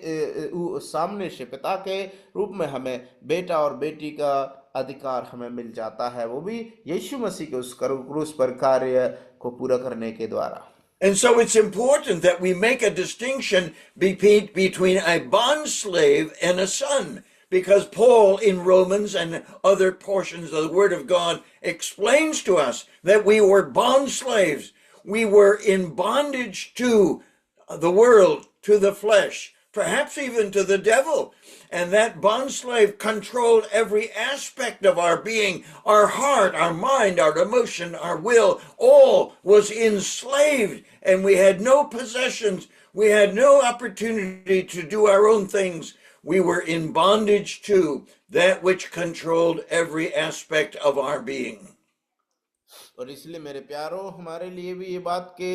सामने से पिता के रूप में हमें बेटा और बेटी का अधिकार हमें मिल जाता है, वो भी यीशु मसीह के उस क्रूस पर कार्य को पूरा करने के द्वारा। And so it's important that we make a distinction between a bond slave and a son. because Paul in Romans and other portions of the Word of God explains to us that we were bond slaves. We were in bondage to the world, to the flesh, perhaps even to the devil. And that bondslave controlled every aspect of our being, our heart, our mind, our emotion, our will, all was enslaved, and we had no possessions. We had no opportunity to do our own things. We were in bondage to that which controlled every aspect of our being. और इसलिए मेरे प्यारो हमारे लिए भी ये बात के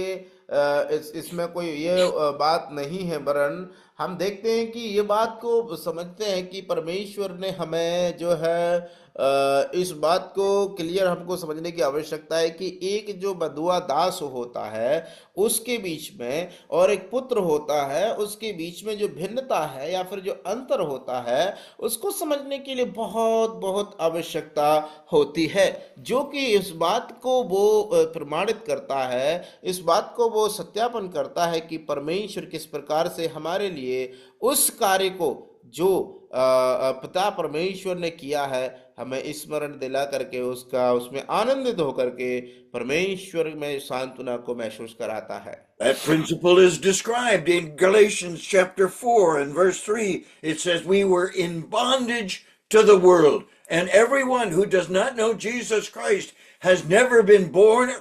इसमें कोई ये बात नहीं है, वरन हम देखते हैं कि ये बात को समझते हैं कि परमेश्वर ने हमें जो है इस बात को क्लियर हमको समझने की आवश्यकता है कि एक जो बंधुआ दास होता है उसके बीच में और एक पुत्र होता है उसके बीच में जो भिन्नता है या फिर जो अंतर होता है उसको समझने के लिए बहुत बहुत आवश्यकता होती है, जो कि इस बात को वो प्रमाणित करता है, इस बात को वो सत्यापन करता है कि परमेश्वर किस प्रकार से हमारे लिए उस कार्य को जो पिता परमेश्वर ने किया है हमें स्मरण दिला करके उसका उसमें आनंदित होकर के परमेश्वर में सांत्वना को महसूस कराता है। That principle is described in Galatians chapter 4 and verse 3. It says, we were in bondage to the world, and everyone who does not know Jesus Christ has never been born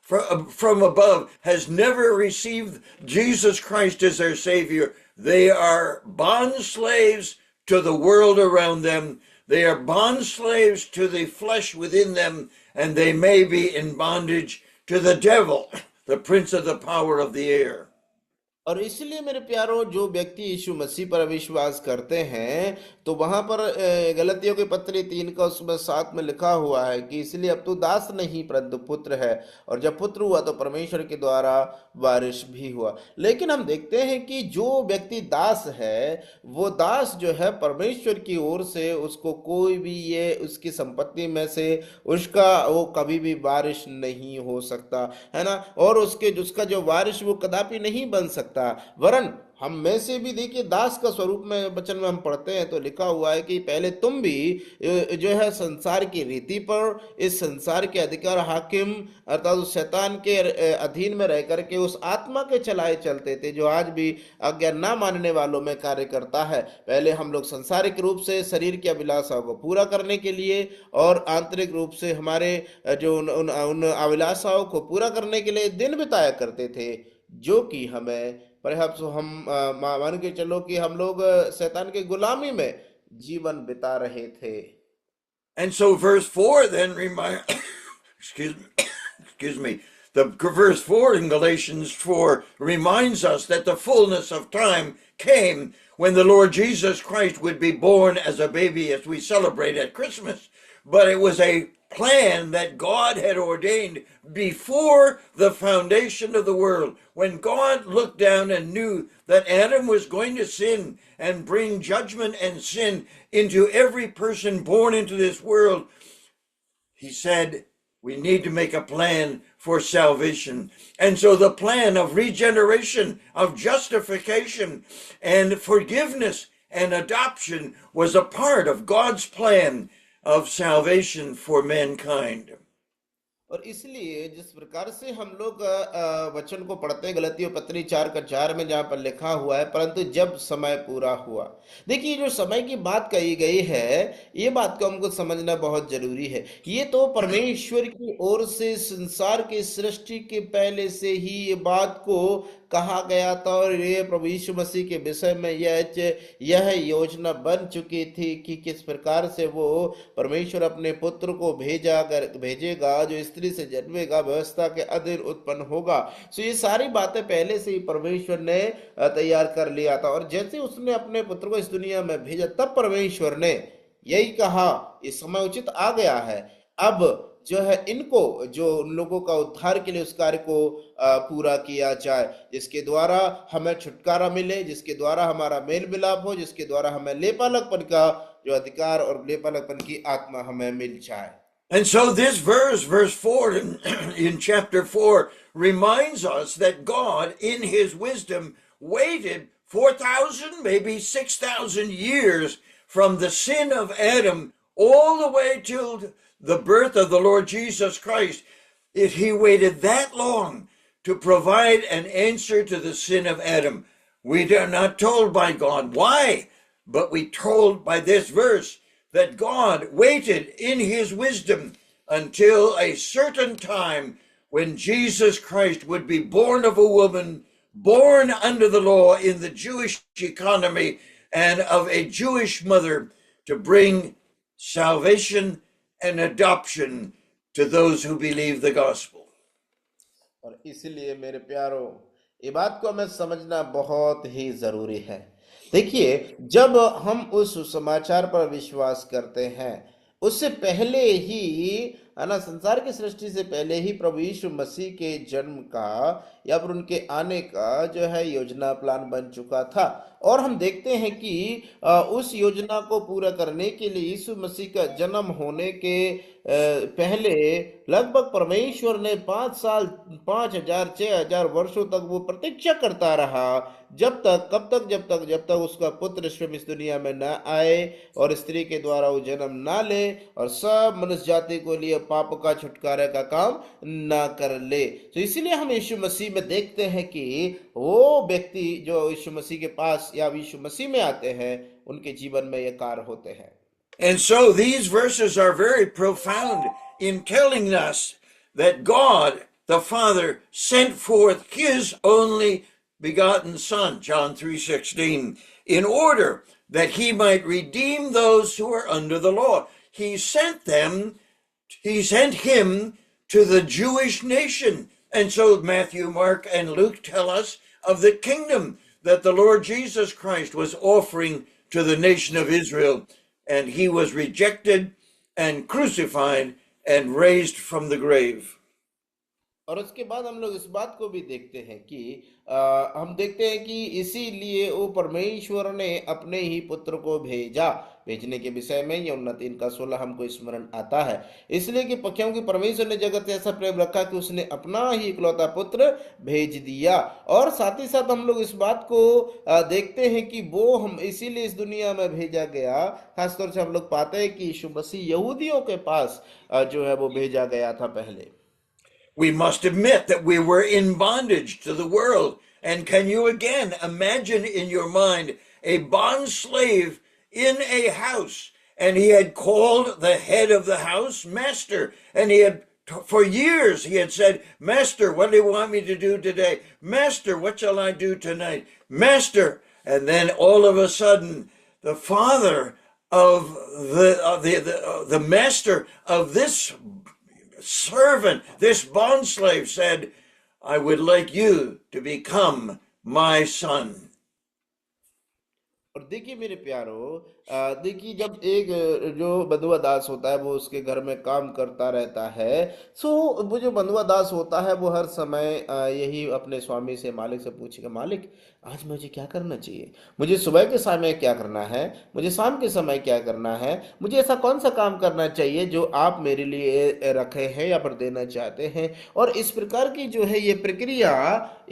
from above, has never received Jesus Christ as their Savior. They are bond slaves to the world around them. They are bond slaves to the flesh within them, and they may be in bondage to the devil, the prince of the power of the air. और इसलिए मेरे प्यारो जो व्यक्ति यीशु मसीह पर विश्वास करते हैं तो वहां पर गलतियों के पत्री 3 का उसमें 7 में लिखा हुआ है कि इसलिए अब तू दास नहीं परंतु पुत्र है, और जब पुत्र हुआ तो परमेश्वर के द्वारा वारिस भी हुआ। लेकिन हम देखते हैं कि जो व्यक्ति दास है वो दास जो है परमेश्वर की ओर से उसको कोई भी ये उसकी संपत्ति में से उसका वो कभी भी वारिस नहीं हो सकता है ना, और उसका जो वारिस वो कदापि नहीं बन सकता, वरन हम में से भी देखिए दास का स्वरूप में वचन में हम पढ़ते हैं तो लिखा हुआ है कि पहले तुम भी जो है संसार की रीति पर, इस संसार के अधिकार हाकिम अर्थात उस शैतान के अधीन में रह करके उस आत्मा के चलाए चलते थे जो आज भी आज्ञा ना मानने वालों में कार्य करता है। पहले हम लोग संसारिक रूप से शरीर की अभिलाषाओं को पूरा करने के लिए और आंतरिक रूप से हमारे जो उन अभिलाषाओं को पूरा करने के लिए दिन बिताया करते थे, जो कि हमें परहैप्स हम मान के चलो कि हम लोग शैतान के गुलामी में जीवन बिता रहे थे। And so verse 4 then excuse me, the verse 4 in Galatians 4 reminds us that the fullness of time came when the Lord Jesus Christ would be born as a baby as we celebrate at Christmas. But it was a plan that God had ordained before the foundation of the world. When God looked down and knew that Adam was going to sin and bring judgment and sin into every person born into this world, he said, we need to make a plan for salvation. And so the plan of regeneration, of justification and forgiveness and adoption was a part of God's plan of salvation for mankind. और इसलिए जिस प्रकार से हम लोग वचन को पढ़ते हैं गलतियों पत्री 4 का 4 में जहां पर लिखा हुआ है परंतु जब समय पूरा हुआ, देखिए जो समय की बात कही गई है ये बात को हमको समझना बहुत जरूरी है। ये तो परमेश्वर की ओर से संसार की सृष्टि के पहले से ही ये बात को कहा गया था और ये प्रभु यीशु मसीह के विषय में यह योजना बन चुकी थी कि किस प्रकार से वो परमेश्वर अपने पुत्र को भेजेगा जो स्त्री से जन्मेगा, व्यवस्था के अधीन उत्पन्न होगा। सो ये सारी बातें पहले से ही परमेश्वर ने तैयार कर लिया था, और जैसे उसने अपने पुत्र को इस दुनिया में भेजा तब परमेश्वर ने यही कहा इस समय उचित आ गया है, अब जो है इनको जो उन लोगों का उद्धार के लिए उस कार्य को पूरा किया जाए जिसके द्वारा हमें छुटकारा मिले, जिसके द्वारा हमारा मेल मिलाप हो, जिसके द्वारा हमें लेपालकपन का जो अधिकार और लेपालकपन की आत्मा हमें मिल जाए। And so this verse 4 in chapter 4 reminds us that God in his wisdom waited 4,000, maybe 6,000 years from the sin of Adam all the way till the birth of the Lord Jesus Christ, if he waited that long to provide an answer to the sin of Adam. We are not told by God why, but we told by this verse that God waited in his wisdom until a certain time when Jesus Christ would be born of a woman, born under the law in the Jewish economy, and of a Jewish mother, to bring salvation and adoption to those who believe the gospel. और इसलिए मेरे प्यारो, ये बात को हमें समझना बहुत ही जरूरी है। देखिए, जब हम उस सुसमाचार पर विश्वास करते हैं, उससे पहले ही, है ना, संसार की सृष्टि से पहले ही प्रभु यीशु मसीह के जन्म का या फिर उनके आने का जो है योजना प्लान बन चुका था। और हम देखते हैं कि उस योजना को पूरा करने के लिए यीशु मसीह का जन्म होने के पहले लगभग परमेश्वर ने 5 साल, 5,000, 6,000 वर्षों तक वो प्रतीक्षा करता रहा। जब तक, कब तक? जब तक उसका पुत्र स्वयं इस दुनिया में न आए और स्त्री के द्वारा वो जन्म ना ले और सब मनुष्य जाति को लिए पाप का छुटकारे का काम ना कर ले। तो इसीलिए हम यीशु मसीह में देखते हैं कि वो व्यक्ति जो यीशु मसीह के पास या यीशु मसीह में आते हैं, उनके जीवन में ये कार्य होते हैं। And so these verses are very profound in telling us that God, the Father, sent forth his only begotten Son, John 3:16, in order that he might redeem those who are under the law. He sent him to the Jewish nation. And so Matthew, Mark, and Luke tell us of the kingdom that the Lord Jesus Christ was offering to the nation of Israel. And he was rejected and crucified and raised from the grave. और उसके बाद हम लोग इस बात को भी देखते हैं कि हम देखते हैं कि इसीलिए वो परमेश्वर ने अपने ही पुत्र को भेजने के विषय में यूहन्ना 3:16 हमको स्मरण आता है। इसलिए कि क्योंकि परमेश्वर ने जगत से ऐसा प्रेम रखा कि उसने अपना ही इकलौता पुत्र भेज दिया। और साथ ही साथ हम लोग इस बात को देखते हैं कि वो हम इसीलिए इस दुनिया में भेजा गया। खासतौर से हम लोग पाते हैं कि यीशु मसीह यहूदियों के पास जो है वो भेजा गया था पहले। We must admit that we were in bondage to the world. And can you again imagine in your mind a bond slave in a house, and he had called the head of the house master, and he had, for years he had said, "Master, what do you want me to do today? Master, what shall I do tonight? Master." And then all of a sudden the father of the master of this servant, this bond slave, said, "I would like you to become my son." और देखिए मेरे प्यारो, देखिए जब एक जो बंधुआ दास होता है वो उसके घर में काम करता रहता है, सो वो जो बंधुआ दास होता है वो हर समय यही अपने स्वामी से, मालिक से पूछेगा, मालिक आज मुझे क्या करना चाहिए, मुझे सुबह के समय क्या करना है, मुझे शाम के समय क्या करना है, मुझे ऐसा कौन सा काम करना चाहिए जो आप मेरे लिए रखे हैं या फिर देना चाहते हैं। और इस प्रकार की जो है ये प्रक्रिया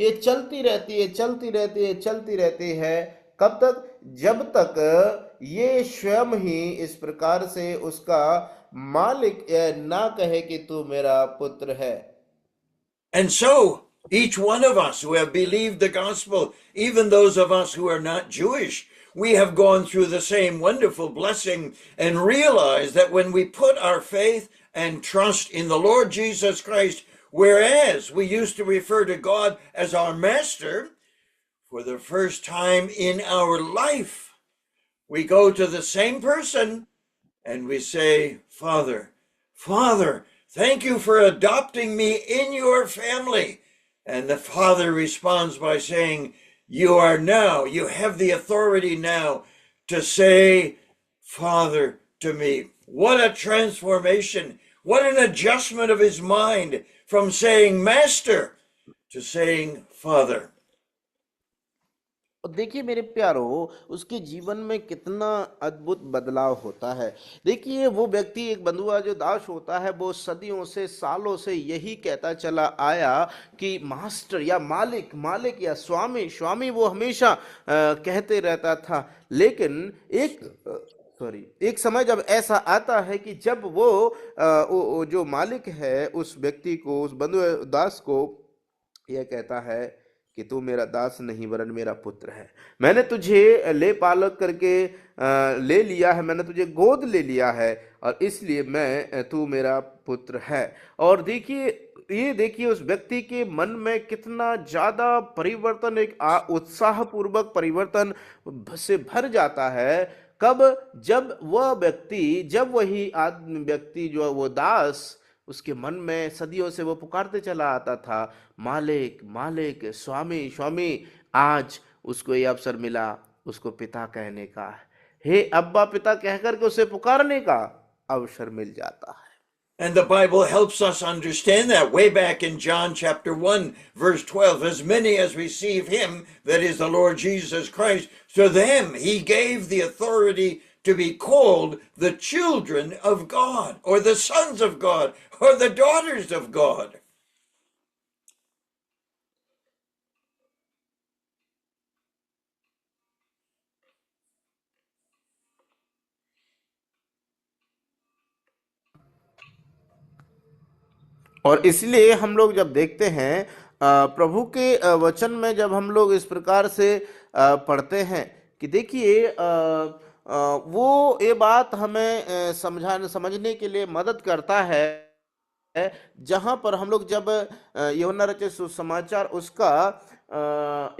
ये चलती रहती है, चलती रहती है, चलती रहती है। कब तक? जब तक ये स्वयं ही इस प्रकार से उसका मालिक ना कहे कि तू मेरा पुत्र है। And so each one of us who have believed the gospel, even those of us who are not Jewish, we have gone through the same wonderful blessing and realized that when we put our faith and trust in the Lord Jesus Christ, whereas we used to refer to God as our master, for the first time in our life, we go to the same person and we say, "Father, Father, thank you for adopting me in your family." And the Father responds by saying, you have the authority now to say, "Father," to me. What a transformation. What an adjustment of his mind from saying "Master" to saying "Father." और देखिए मेरे प्यारो, उसके जीवन में कितना अद्भुत बदलाव होता है। देखिए वो व्यक्ति, एक बंधुआ जो दास होता है, वो सदियों से, सालों से यही कहता चला आया कि मास्टर या मालिक, मालिक या स्वामी, स्वामी वो हमेशा कहते रहता था। लेकिन एक सॉरी, एक समय जब ऐसा आता है कि जब वो जो मालिक है उस व्यक्ति को, उस बंधु दास को यह कहता है कि तू मेरा दास नहीं वरन मेरा पुत्र है। मैंने तुझे ले पालक करके ले लिया है, मैंने तुझे गोद ले लिया है और इसलिए तू मेरा पुत्र है। और देखिए, ये देखिए उस व्यक्ति के मन में कितना ज्यादा परिवर्तन, एक उत्साह पूर्वक परिवर्तन से भर जाता है। कब? जब वही आदमी व्यक्ति, जो वो दास, उसके मन में सदियों से वो पुकारते चला आता था, मालिक मालिक, स्वामी स्वामी। आज उसको ये अवसर मिला उसको पिता कहने का, हे अब्बा पिता कहकर के उसे पुकारने का अवसर मिल जाता है। And the Bible helps us understand that way back in John chapter 1, verse 12. As many as receive him, that is the Lord Jesus Christ, to them he gave the authority to be called the children of God, or the sons of God, or the daughters of God. और इसलिए हम लोग जब देखते हैं प्रभु के वचन में, जब हम लोग इस प्रकार से पढ़ते हैं कि देखिए वो ये बात हमें समझने के लिए मदद करता है, जहां पर हम लोग जब यूहन्ना रचित सुसमाचार उसका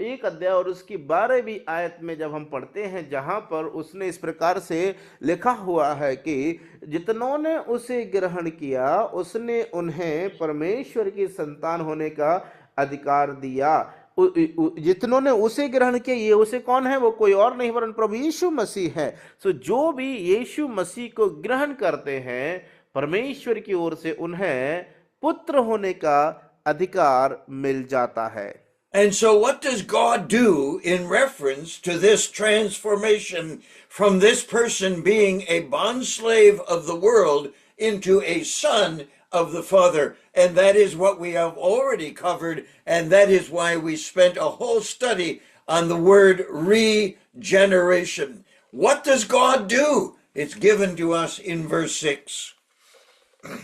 1 अध्याय और उसकी 12वीं आयत में जब हम पढ़ते हैं, जहां पर उसने इस प्रकार से लिखा हुआ है कि जितनों ने उसे ग्रहण किया उसने उन्हें परमेश्वर की संतान होने का अधिकार दिया। जितनों ने उसे ग्रहण किया, ये उसे कौन है? वो कोई और नहीं वरन प्रभु यीशु मसीह है। सो जो भी यीशु मसीह को ग्रहण करते हैं, परमेश्वर की ओर से उन्हें पुत्र होने का अधिकार मिल जाता है। And so what does God do in reference to this transformation from this person being a bondslave of the world into a son of the Father? And that is what we have already covered, and that is why we spent a whole study on the word regeneration. What does God do? It's given to us in verse 6.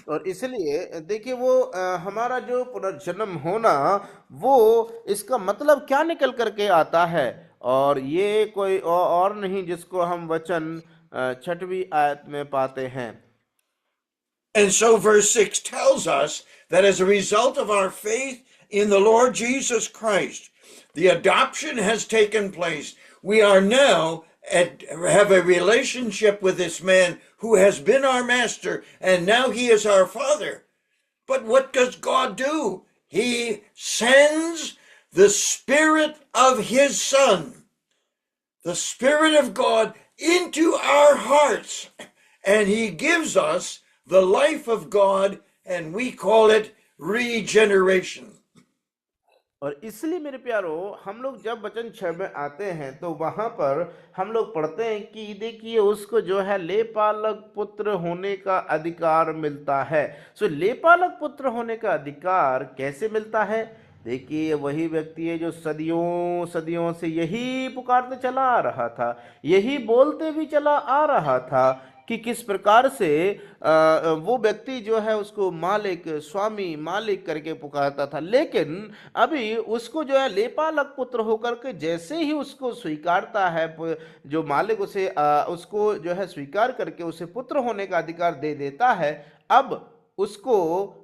और इसलिए देखिए वो हमारा जो पुनर्जन्म होना, वो इसका मतलब क्या निकल करके आता है, और ये कोई और नहीं जिसको हम वचन 6वीं आयत में पाते हैं। And so verse 6 tells us that as a result of our faith in the Lord Jesus Christ, the adoption has taken place. We are now have a relationship with this man who has been our master, and now he is our father. But what does God do? He sends the Spirit of his Son, the Spirit of God, into our hearts, and he gives us the life of God, and we call it regeneration. और इसलिए मेरे प्यारो, हम लोग जब वचन 6 में आते हैं तो वहां पर हम लोग पढ़ते हैं कि देखिए उसको जो है लेपालक पुत्र होने का अधिकार मिलता है। सो लेपालक पुत्र होने का अधिकार कैसे मिलता है? देखिए वही व्यक्ति है जो सदियों सदियों से यही पुकारते चला आ रहा था, यही बोलते भी चला आ रहा था कि किस प्रकार से वो व्यक्ति जो है उसको मालिक, स्वामी, मालिक करके पुकारता था। लेकिन अभी उसको जो है लेपालक पुत्र होकर के जैसे ही उसको स्वीकारता है, जो मालिक उसे उसको जो है स्वीकार करके उसे पुत्र होने का अधिकार दे देता है, अब उसको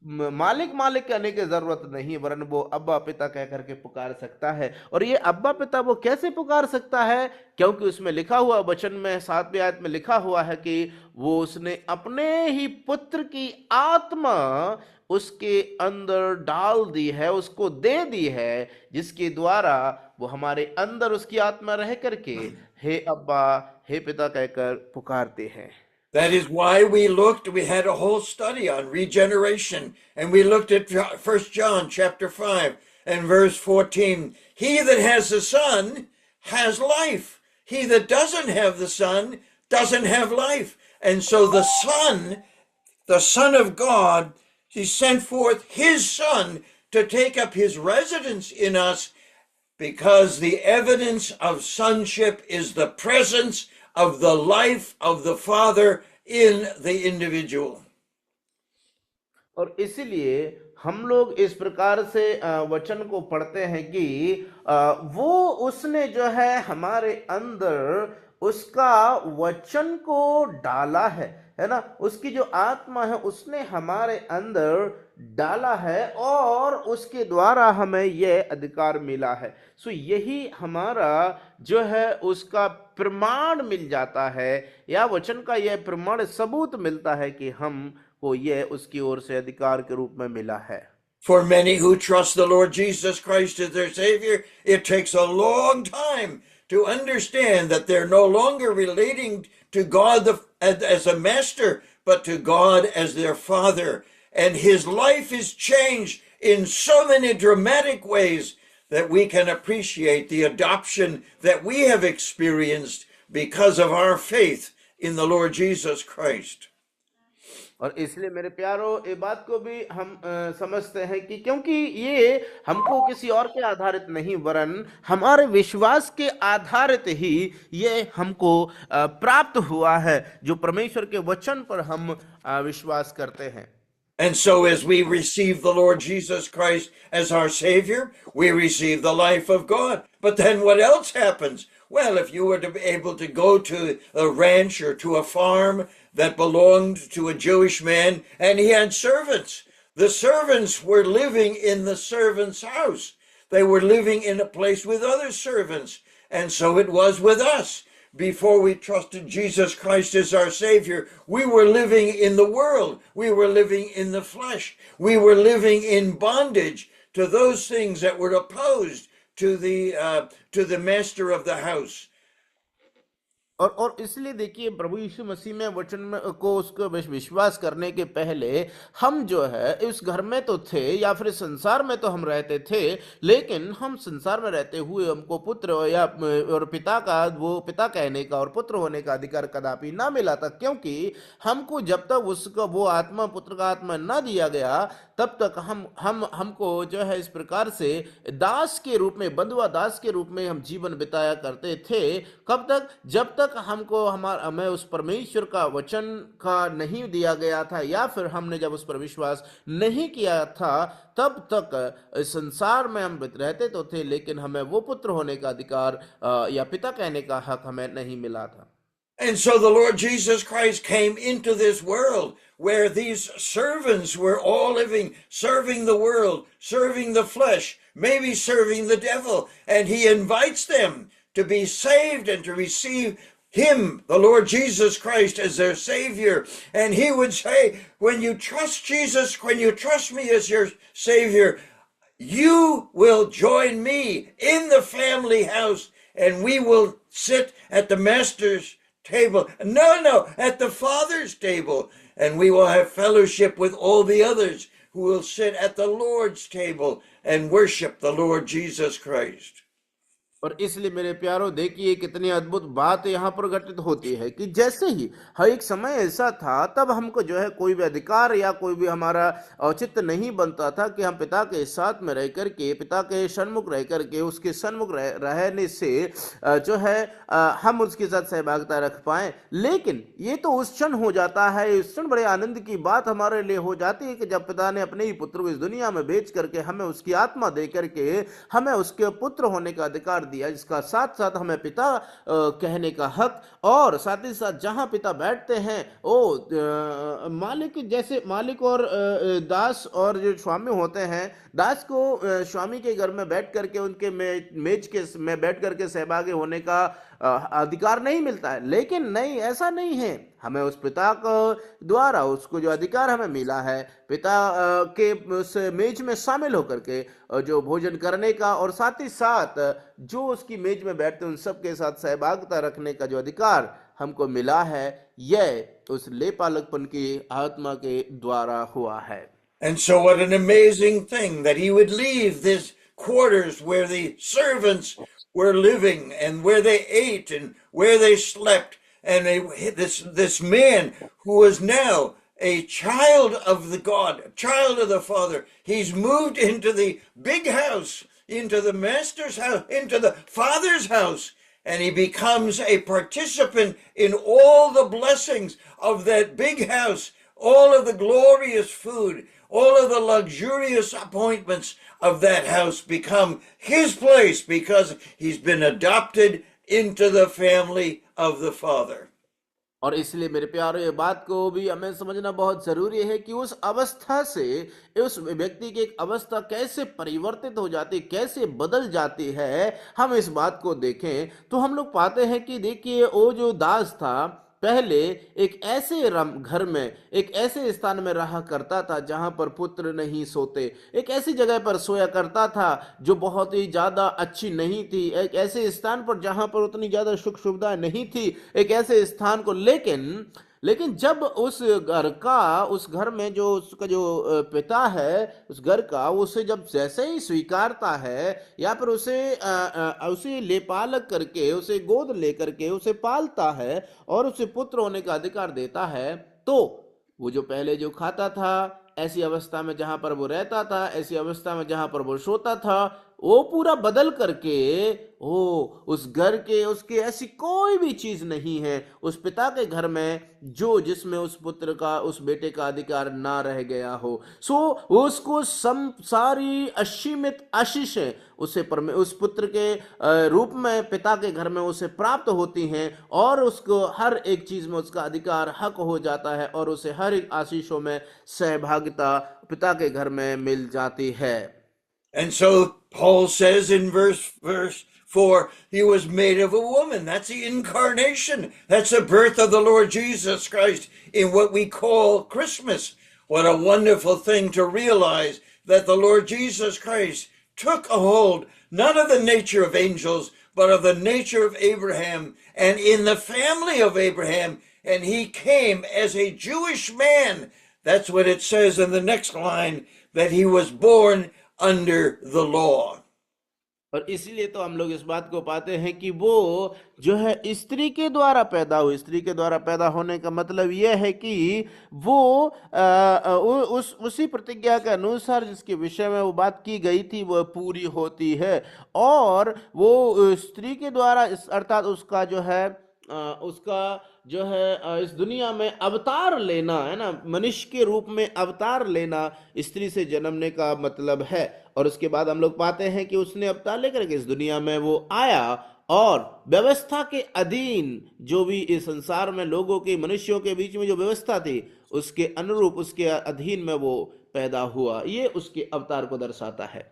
मालिक मालिक कहने की जरूरत नहीं, वरन वो अब्बा पिता कह करके पुकार सकता है। और ये अब्बा पिता वो कैसे पुकार सकता है? क्योंकि उसमें लिखा हुआ, वचन में 7वीं आयत में लिखा हुआ है कि वो उसने अपने ही पुत्र की आत्मा उसके अंदर डाल दी है, उसको दे दी है, जिसके द्वारा वो हमारे अंदर उसकी आत्मा रह करके हे अब्बा, हे पिता कहकर पुकारते हैं। That is why we had a whole study on regeneration, and we looked at 1 John chapter 5 and verse 14. He that has the Son has life. He that doesn't have the Son doesn't have life. And so the Son of God, he sent forth his Son to take up his residence in us, because the evidence of sonship is the presence of the life of the Father in the individual. और इसीलिए हम लोग इस प्रकार से वचन को पढ़ते हैं कि वो उसने जो है हमारे अंदर उसका वचन को डाला है ना, उसकी जो आत्मा है उसने हमारे अंदर डाला है और उसके द्वारा हमें यह अधिकार मिला है। सो यही हमारा जो है उसका प्रमाण मिल जाता है, या वचन का यह प्रमाण सबूत मिलता है कि हम को यह उसकी ओर से अधिकार के रूप में मिला है। For many who trust the Lord Jesus Christ as their Savior, it takes a long time to understand that they're no longer relating to God as a master, but to God as their Father. And his life is changed in so many dramatic ways that we can appreciate the adoption that we have experienced because of our faith in the Lord Jesus Christ. और इसलिए मेरे प्यारो ये बात को भी हम समझते हैं कि क्योंकि ये हमको किसी और के आधारित नहीं वरन हमारे विश्वास के आधारित ही ये हमको प्राप्त हुआ है, जो परमेश्वर के वचन पर हम विश्वास करते हैं। And so as we receive the Lord Jesus Christ as our Savior, we receive the life of God. But then what else happens? Well, if you were to be able to go to a ranch or to a farm that belonged to a Jewish man and he had servants, the servants were living in the servant's house. They were living in a place with other servants. And so it was with us. Before we trusted Jesus Christ as our Savior, we were living in the world. We were living in the flesh. We were living in bondage to those things that were opposed to the master of the house. और इसलिए देखिए प्रभु यीशु मसीह में वचन में को उसको विश्वास करने के पहले हम जो है इस घर में तो थे या फिर संसार में तो हम रहते थे, लेकिन हम संसार में रहते हुए हमको पुत्र या और पिता का वो पिता कहने का और पुत्र होने का अधिकार कदापि ना मिला था, क्योंकि हमको जब तक उसका वो आत्मा पुत्र का आत्मा ना दिया गया तब तक हमको जो है इस प्रकार से दास के रूप में, बंधुआ दास के रूप में हम जीवन बिताया करते थे। कब तक? जब तक हमको हमें उस परमेश्वर का वचन का नहीं दिया गया था या फिर हमने जब उस पर विश्वास नहीं किया था, तब तक संसार में हम रहते तो थे, लेकिन हमें वो पुत्र होने का अधिकार या पिता कहने का हक हमें नहीं मिला था। And so the Lord Jesus Christ came into this world where these servants were all living, serving the world, serving the flesh, maybe serving the devil, and he invites them to be saved and to receive him, the Lord Jesus Christ, as their Savior. And he would say, when you trust Jesus, when you trust me as your Savior, you will join me in the family house and we will sit at the Master's table. No, at the Father's table. And we will have fellowship with all the others who will sit at the Lord's table and worship the Lord Jesus Christ. और इसलिए मेरे प्यारो देखिए कितनी अद्भुत बात यहाँ पर घटित होती है कि जैसे ही हर एक समय ऐसा था तब हमको जो है कोई भी अधिकार या कोई भी हमारा औचित्य नहीं बनता था कि हम पिता के साथ में रह करके, पिता के सन्मुख रह करके, उसके सन्मुख रहने से जो है हम उसके साथ सहभागिता रख पाए। लेकिन ये तो उस क्षण हो जाता है, उस क्षण बड़े आनंद की बात हमारे लिए हो जाती है कि जब पिता ने अपने ही पुत्र को इस दुनिया में भेज करके हमें उसकी आत्मा दे करके हमें उसके पुत्र होने का अधिकार दिया, जिसका साथ साथ हमें पिता कहने का हक, और साथ ही साथ जहां पिता बैठते हैं वो मालिक, जैसे मालिक और दास और जो स्वामी होते हैं, दास को स्वामी के घर में बैठ करके उनके मेज के में बैठ करके सहभागी होने का अधिकार नहीं मिलता है। लेकिन नहीं, ऐसा नहीं है, हमें उस पिता को द्वारा उसको जो अधिकार हमें मिला है पिता के उस मेज में शामिल होकर के जो भोजन करने का, और साथ ही साथ जो उसकी मेज में बैठते उन सब के साथ सहभागिता रखने का जो अधिकार हमको मिला है, यह उस लेपालकपन की आत्मा के द्वारा हुआ है। And so what an amazing thing that he would leave this quarters where the servants were living and where they ate and where they slept, and this man who was now a child of the God, a child of the Father, he's moved into the big house, into the Master's house, into the Father's house, and he becomes a participant in all the blessings of that big house, all of the glorious food, all of the luxurious appointments of that house become his place because he's been adopted into the family of the Father. और इसलिए मेरे प्यारों ये बात को भी हमें समझना बहुत जरूरी है कि उस अवस्था से उस व्यक्ति की एक अवस्था कैसे परिवर्तित हो जाती, कैसे बदल जाती है। हम इस बात को देखें तो हम लोग पाते हैं कि देखिए वो जो दास था पहले एक ऐसे घर में, एक ऐसे स्थान में रहा करता था जहां पर पुत्र नहीं सोते, एक ऐसी जगह पर सोया करता था जो बहुत ही ज्यादा अच्छी नहीं थी, एक ऐसे स्थान पर जहां पर उतनी ज्यादा सुख सुविधाएं नहीं थी, एक ऐसे स्थान को। लेकिन लेकिन जब उस घर में जो उसका जो पिता है उस घर का, उसे जब जैसे ही स्वीकारता है या फिर उसे ले पालक करके, उसे गोद लेकर के उसे पालता है और उसे पुत्र होने का अधिकार देता है, तो वो जो पहले जो खाता था, ऐसी अवस्था में जहां पर वो रहता था, ऐसी अवस्था में जहां पर वो सोता था, वो पूरा बदल करके ओ उस घर के उसके ऐसी कोई भी चीज नहीं है उस पिता के घर में जो जिसमें उस पुत्र का, उस बेटे का अधिकार ना रह गया हो। सो उसको सारी असीमित आशीष है उसे उस पुत्र के रूप में पिता के घर में उसे प्राप्त होती हैं और उसको हर एक चीज में उसका अधिकार, हक हो जाता है और उसे हर एक आशीषों में सहभागिता पिता के घर में मिल जाती है। And so Paul says in verse 4, he was made of a woman. That's the incarnation. That's the birth of the Lord Jesus Christ in what we call Christmas. What a wonderful thing to realize that the Lord Jesus Christ took a hold, not of the nature of angels, but of the nature of Abraham and in the family of Abraham. And he came as a Jewish man. That's what it says in the next line, that he was born under the law. और इसीलिए तो हम लोग इस बात को पाते हैं कि वो जो है स्त्री के द्वारा पैदा हुई। स्त्री के द्वारा पैदा होने का मतलब यह है कि वो उसी प्रतिज्ञा के अनुसार जिसके विषय में वो बात की गई थी वो पूरी होती है। और वो स्त्री के द्वारा अर्थात उसका जो है इस दुनिया में अवतार लेना है ना, मनुष्य के रूप में अवतार लेना स्त्री से जन्मने का मतलब है। और उसके बाद हम लोग पाते हैं कि उसने अवतार लेकर के इस दुनिया में वो आया और व्यवस्था के अधीन जो भी इस संसार में लोगों के, मनुष्यों के बीच में जो व्यवस्था थी उसके अनुरूप, उसके अधीन में वो पैदा हुआ। ये उसके अवतार को दर्शाता है।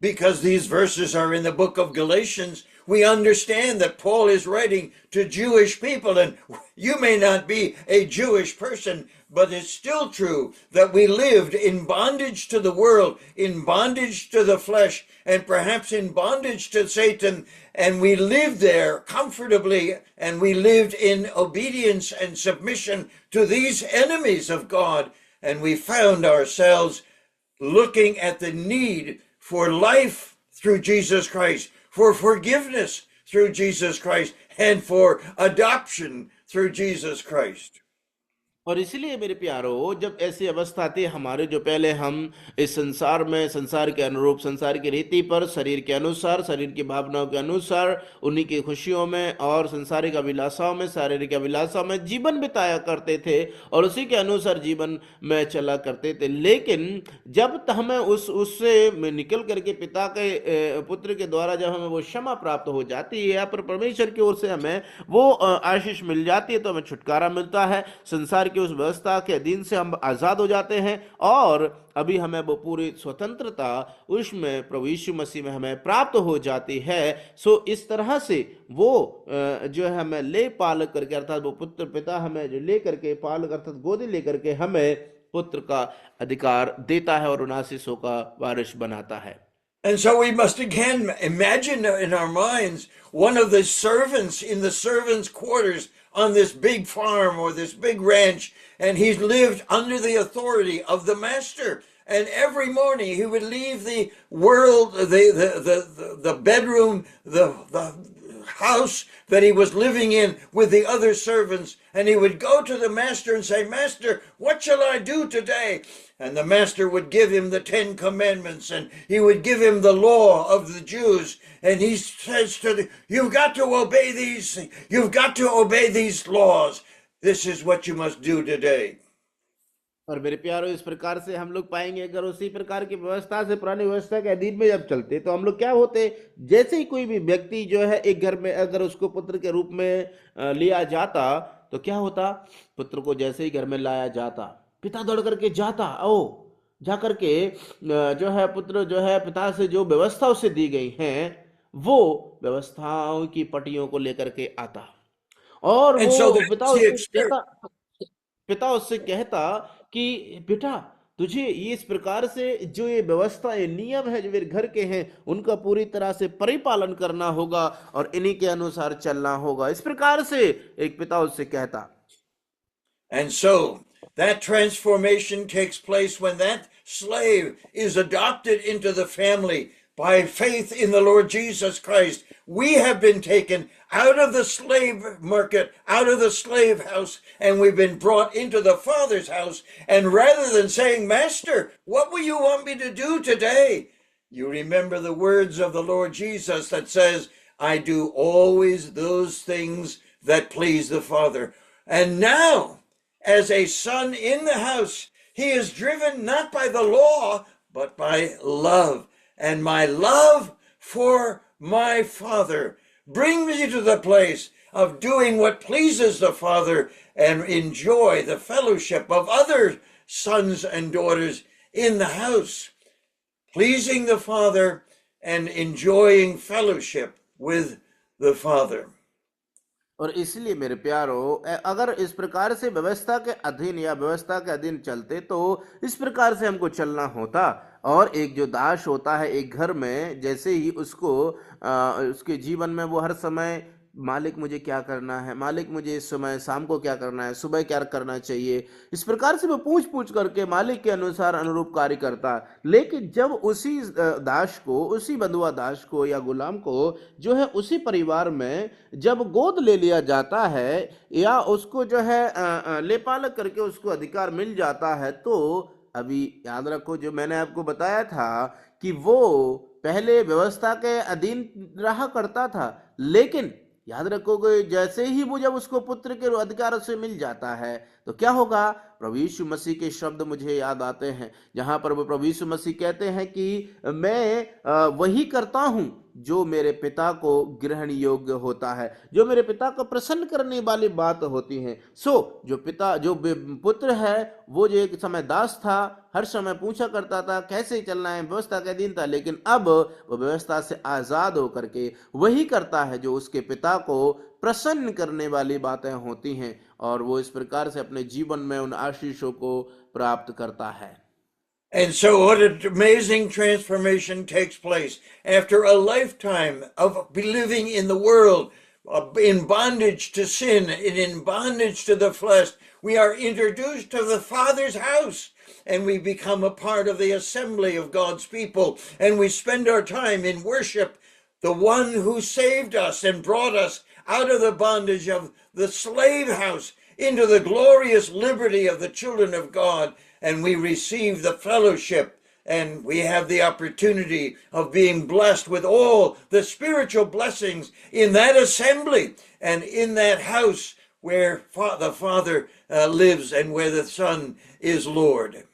Because these verses are in the book of Galatians, we understand that Paul is writing to Jewish people, and you may not be a Jewish person, but it's still true that we lived in bondage to the world, in bondage to the flesh, and perhaps in bondage to Satan, and we lived there comfortably, and we lived in obedience and submission to these enemies of God, and we found ourselves looking at the need for life through Jesus Christ, for forgiveness through Jesus Christ, and for adoption through Jesus Christ. और इसलिए मेरे प्यारो, जब ऐसी अवस्था थी हमारे, जो पहले हम इस संसार में, संसार के अनुरूप, संसार की रीति पर, शरीर के अनुसार, शरीर की भावनाओं के अनुसार, उन्हीं की खुशियों में और संसारिक अभिलाषाओं में, शारीरिक अभिलाषाओं में जीवन बिताया करते थे और उसी के अनुसार जीवन में चला करते थे। लेकिन जब हमें उससे निकल करके पिता के पुत्र के द्वारा जब हमें वो क्षमा प्राप्त हो जाती है या फिर परमेश्वर की ओर से हमें वो आशीष मिल जाती है, तो हमें छुटकारा मिलता है, संसार की उस व्यवस्था के अधीन से हम आजाद हो जाते हैं और अभी हमें वो पूरी स्वतंत्रता उसमें प्रभु यीशु मसीह में हमें प्राप्त हो जाती है। सो इस तरह से वो जो है हमें ले पाल करके, अर्थात वो पुत्र पिता हमें जो ले करके पाल अर्थात गोदी ले करके हमें पुत्र का अधिकार देता है और उन आशीषों का वारिस बनाता है। And so we must again imagine in our minds one of the servants in the servants' quarters on this big farm or this big ranch, and he's lived under the authority of the master. And every morning he would leave the world, the bedroom, the house that he was living in with the other servants, and he would go to the master and say, Master, what shall I do today? And the master would give him the 10 commandments, and he would give him the law of the Jews. And he says you've got to obey these, you've got to obey these laws. This is what you must do today. और मेरे प्यारो, इस प्रकार से हम लोग पाएंगे, अगर उसी प्रकार की व्यवस्था से, पुरानी व्यवस्था के अधीन में जब चलते, तो हम लोग क्या होते, जैसे ही कोई भी व्यक्ति जो है एक घर में अगर उसको पुत्र के रूप में लिया जाता, तो क्या होता, पुत्र को जैसे ही घर में लाया जाता, पिता दौड़ करके जाता, जा करके जो है पुत्र जो है पिता से जो व्यवस्था उसे दी गई हैं, वो व्यवस्थाओं की पटियों को लेकर के आता, और And so वो that's the experience. पिता उससे कहता कि बेटा, तुझे ये इस प्रकार से जो ये व्यवस्था, ये नियम है जो मेरे घर के हैं, उनका पूरी तरह से परिपालन करना होगा और इन्हीं के अनुसार चलना होगा। इस प्रकार से एक पिता उससे कहता। And so that transformation takes place when that slave is adopted into the family by faith in the Lord Jesus Christ. We have been taken out of the slave market, out of the slave house, and we've been brought into the Father's house. And rather than saying, Master, what will you want me to do today? You remember the words of the Lord Jesus that says, I do always those things that please the Father. And now, as a son in the house, he is driven not by the law, but by love. And my love for my Father brings me to the place of doing what pleases the Father and enjoy the fellowship of other sons and daughters in the house, pleasing the Father and enjoying fellowship with the Father. और इसलिए मेरे प्यारो, अगर इस प्रकार से व्यवस्था के अधीन या व्यवस्था के अधीन चलते, तो इस प्रकार से हमको चलना होता। और एक जो दास होता है एक घर में, जैसे ही उसको उसके जीवन में वो हर समय, मालिक मुझे क्या करना है, मालिक मुझे इस समय शाम को क्या करना है, सुबह क्या करना चाहिए, इस प्रकार से वो पूछ पूछ करके मालिक के अनुसार अनुरूप कार्य करता। लेकिन जब उसी दास को, उसी बंधुआ दास को या गुलाम को जो है उसी परिवार में जब गोद ले लिया जाता है या उसको जो है लेपालक करके उसको अधिकार मिल जाता है, तो अभी याद रखो जो मैंने आपको बताया था कि वो पहले व्यवस्था के अधीन रहा करता था, लेकिन याद रखोगे जैसे ही वो जब उसको पुत्र के अधिकार से मिल जाता है, तो क्या होगा, प्रभु यीशु मसीह के शब्द मुझे याद आते हैं, जहां पर वो प्रभु यीशु मसीह कहते हैं कि मैं वही करता हूं जो मेरे पिता को ग्रहण योग्य होता है, जो मेरे पिता को प्रसन्न करने वाली बात होती है। जो पुत्र है, वो जो एक समय दास था, हर समय पूछा करता था कैसे चलना है, व्यवस्था के अधीन था, लेकिन अब वो व्यवस्था से आजाद होकर के वही करता है जो उसके पिता को प्रसन्न करने वाली बातें होती हैं, और वो इस प्रकार से अपने जीवन में उन आशीषों को प्राप्त करता है। And so what an amazing transformation takes place after a lifetime of living in the world, in bondage to sin and in bondage to the flesh. We are introduced to the Father's house, and we become a part of the assembly of God's people, and we spend our time in worship, the one who saved us and brought us out of the bondage of the slave house into the glorious liberty of the children of God. And we receive the fellowship, and we have the opportunity of being blessed with all the spiritual blessings in that assembly and in that house where the Father lives and where the Son is Lord.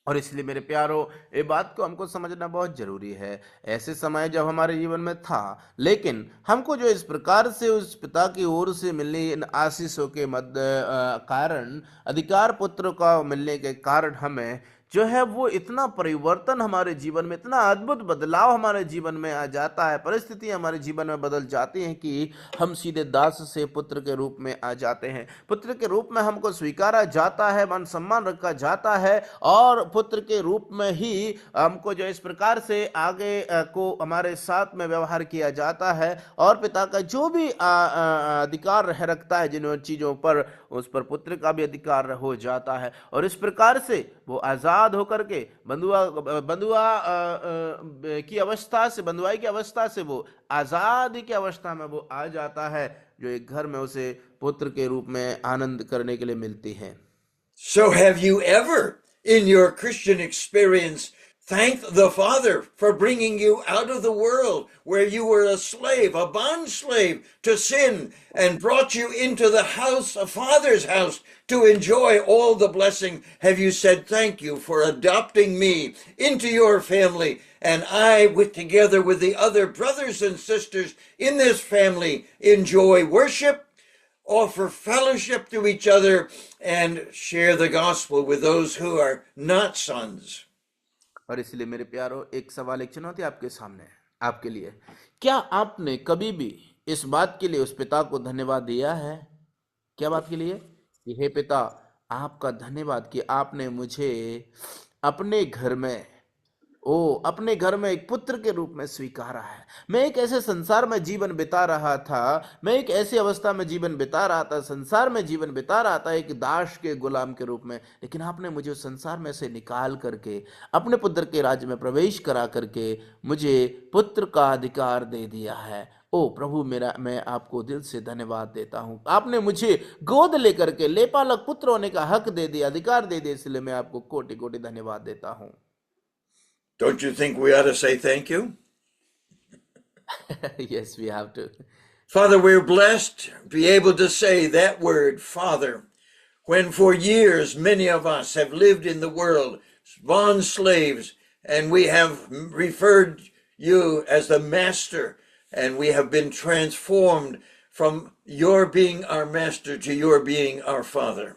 और इसलिए मेरे प्यारो, ये बात को हमको समझना बहुत जरूरी है। ऐसे समय जब हमारे जीवन में था, लेकिन हमको जो इस प्रकार से उस पिता की ओर से मिलने इन आशीषों के कारण, अधिकार पुत्र का मिलने के कारण हमें जो है वो इतना परिवर्तन हमारे जीवन में, इतना अद्भुत बदलाव हमारे जीवन में आ जाता है, परिस्थिति हमारे जीवन में बदल जाती हैं कि हम सीधे दास से पुत्र के रूप में आ जाते हैं। पुत्र के रूप में हमको स्वीकारा जाता है, मान सम्मान रखा जाता है, और पुत्र के रूप में ही हमको जो इस प्रकार से आगे को हमारे साथ में व्यवहार किया जाता है, और पिता का जो भी अधिकार रखता है जिन चीजों पर, उस पर पुत्र का भी अधिकार हो जाता है। और इस प्रकार से वो आजाद आजाद होकर के की अवस्था से, बंधुआई की अवस्था से वो आजादी की अवस्था में वो आ जाता है, जो एक घर में उसे पुत्र के रूप में आनंद करने के लिए मिलती है। So have you ever, in your Christian experience, thanked the Father for bringing you out of the world where you were a slave, a bond slave to sin, and brought you into the house, a Father's house, to enjoy all the blessing? Have you said, thank you for adopting me into your family, and I, together with the other brothers and sisters in this family, enjoy worship, offer fellowship to each other, and share the gospel with those who are not sons? और इसलिए मेरे प्यारो, एक सवाल, एक चुनौती आपके सामने है, आपके लिए। क्या आपने कभी भी इस बात के लिए उस पिता को धन्यवाद दिया है? क्या बात के लिए? कि हे पिता, आपका धन्यवाद कि आपने मुझे अपने घर में अपने घर में एक पुत्र के रूप में स्वीकारा है। मैं एक ऐसे संसार में जीवन बिता रहा था, मैं एक ऐसी अवस्था में जीवन बिता रहा था, संसार में जीवन बिता रहा था एक दास के गुलाम के रूप में, लेकिन आपने मुझे उस संसार में से निकाल करके अपने पुत्र के राज्य में प्रवेश करा करके मुझे पुत्र का अधिकार दे दिया है। ओ प्रभु, मैं आपको दिल से धन्यवाद देता हूं। आपने मुझे गोद लेकर के लेपालक पुत्र होने का हक दे दिया, अधिकार दे दिया, इसलिए मैं आपको कोटि कोटि धन्यवाद देता हूं। Don't you think we ought to say thank you? Yes, we have to. Father, we're blessed to be able to say that word, Father, when for years many of us have lived in the world, bond slaves, and we have referred you as the master, and we have been transformed from your being our master to your being our Father.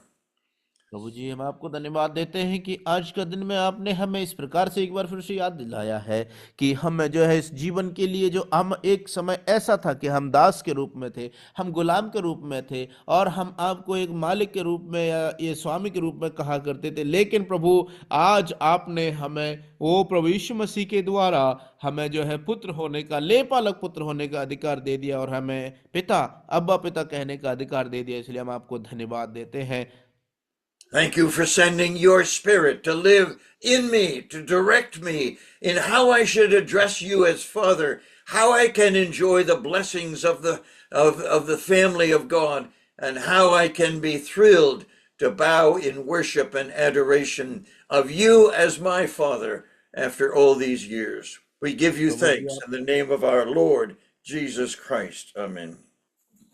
प्रभु जी, हम आपको धन्यवाद देते हैं कि आज का दिन में आपने हमें इस प्रकार से एक बार फिर से याद दिलाया है कि हम जो है इस जीवन के लिए, जो हम एक समय ऐसा था कि हम दास के रूप में थे, हम गुलाम के रूप में थे, और हम आपको एक मालिक के रूप में या ये स्वामी के रूप में कहा करते थे, लेकिन प्रभु आज आपने हमें प्रभु यीशु मसीह के द्वारा हमें जो है पुत्र होने का, लेपालक पुत्र होने का अधिकार दे दिया, और हमें पिता, अब्बा पिता कहने का अधिकार दे दिया। इसलिए हम आपको धन्यवाद देते हैं। Thank you for sending your Spirit to live in me, to direct me in how I should address you as Father, how I can enjoy the blessings of the family of God, and how I can be thrilled to bow in worship and adoration of you as my Father after all these years. We give you thanks in the name of our Lord Jesus Christ. Amen.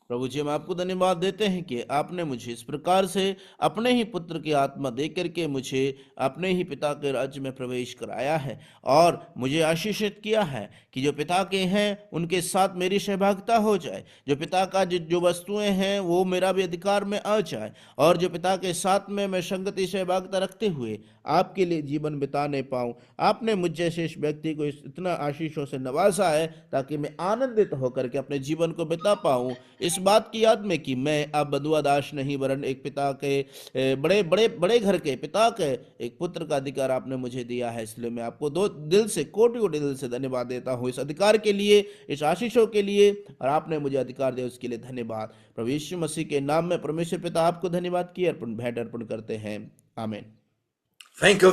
प्रभु जी, हम आपको धन्यवाद देते हैं कि आपने मुझे इस प्रकार से अपने ही पुत्र की आत्मा दे करके मुझे अपने ही पिता के राज्य में प्रवेश कराया है, और मुझे आशीषित किया है कि जो पिता के हैं उनके साथ मेरी सहभागिता हो जाए, जो पिता का जो वस्तुएं हैं वो मेरा भी अधिकार में आ जाए, और जो पिता के साथ में मैं संगति सहभागिता रखते हुए आपके लिए जीवन बिताने पाऊं। आपने मुझ जैसे इस व्यक्ति को इतना आशीषों से नवाजा है ताकि मैं आनंदित होकर के अपने जीवन को बिता पाऊं, इस बात की याद में कि मैं अब बंधुआ दास नहीं, वरन एक पिता के बड़े बड़े बड़े घर के पिता के एक पुत्र का अधिकार आपने मुझे दिया है। इसलिए मैं आपको दिल से, कोटि कोटि दिल से धन्यवाद देता हूँ इस अधिकार के लिए, इस आशीषों के लिए, और आपने मुझे अधिकार दिया उसके लिए धन्यवाद। प्रभु यीशु मसीह के नाम में परमेश्वर पिता आपको धन्यवाद की भेंट अर्पण करते हैं। आमीन। Think of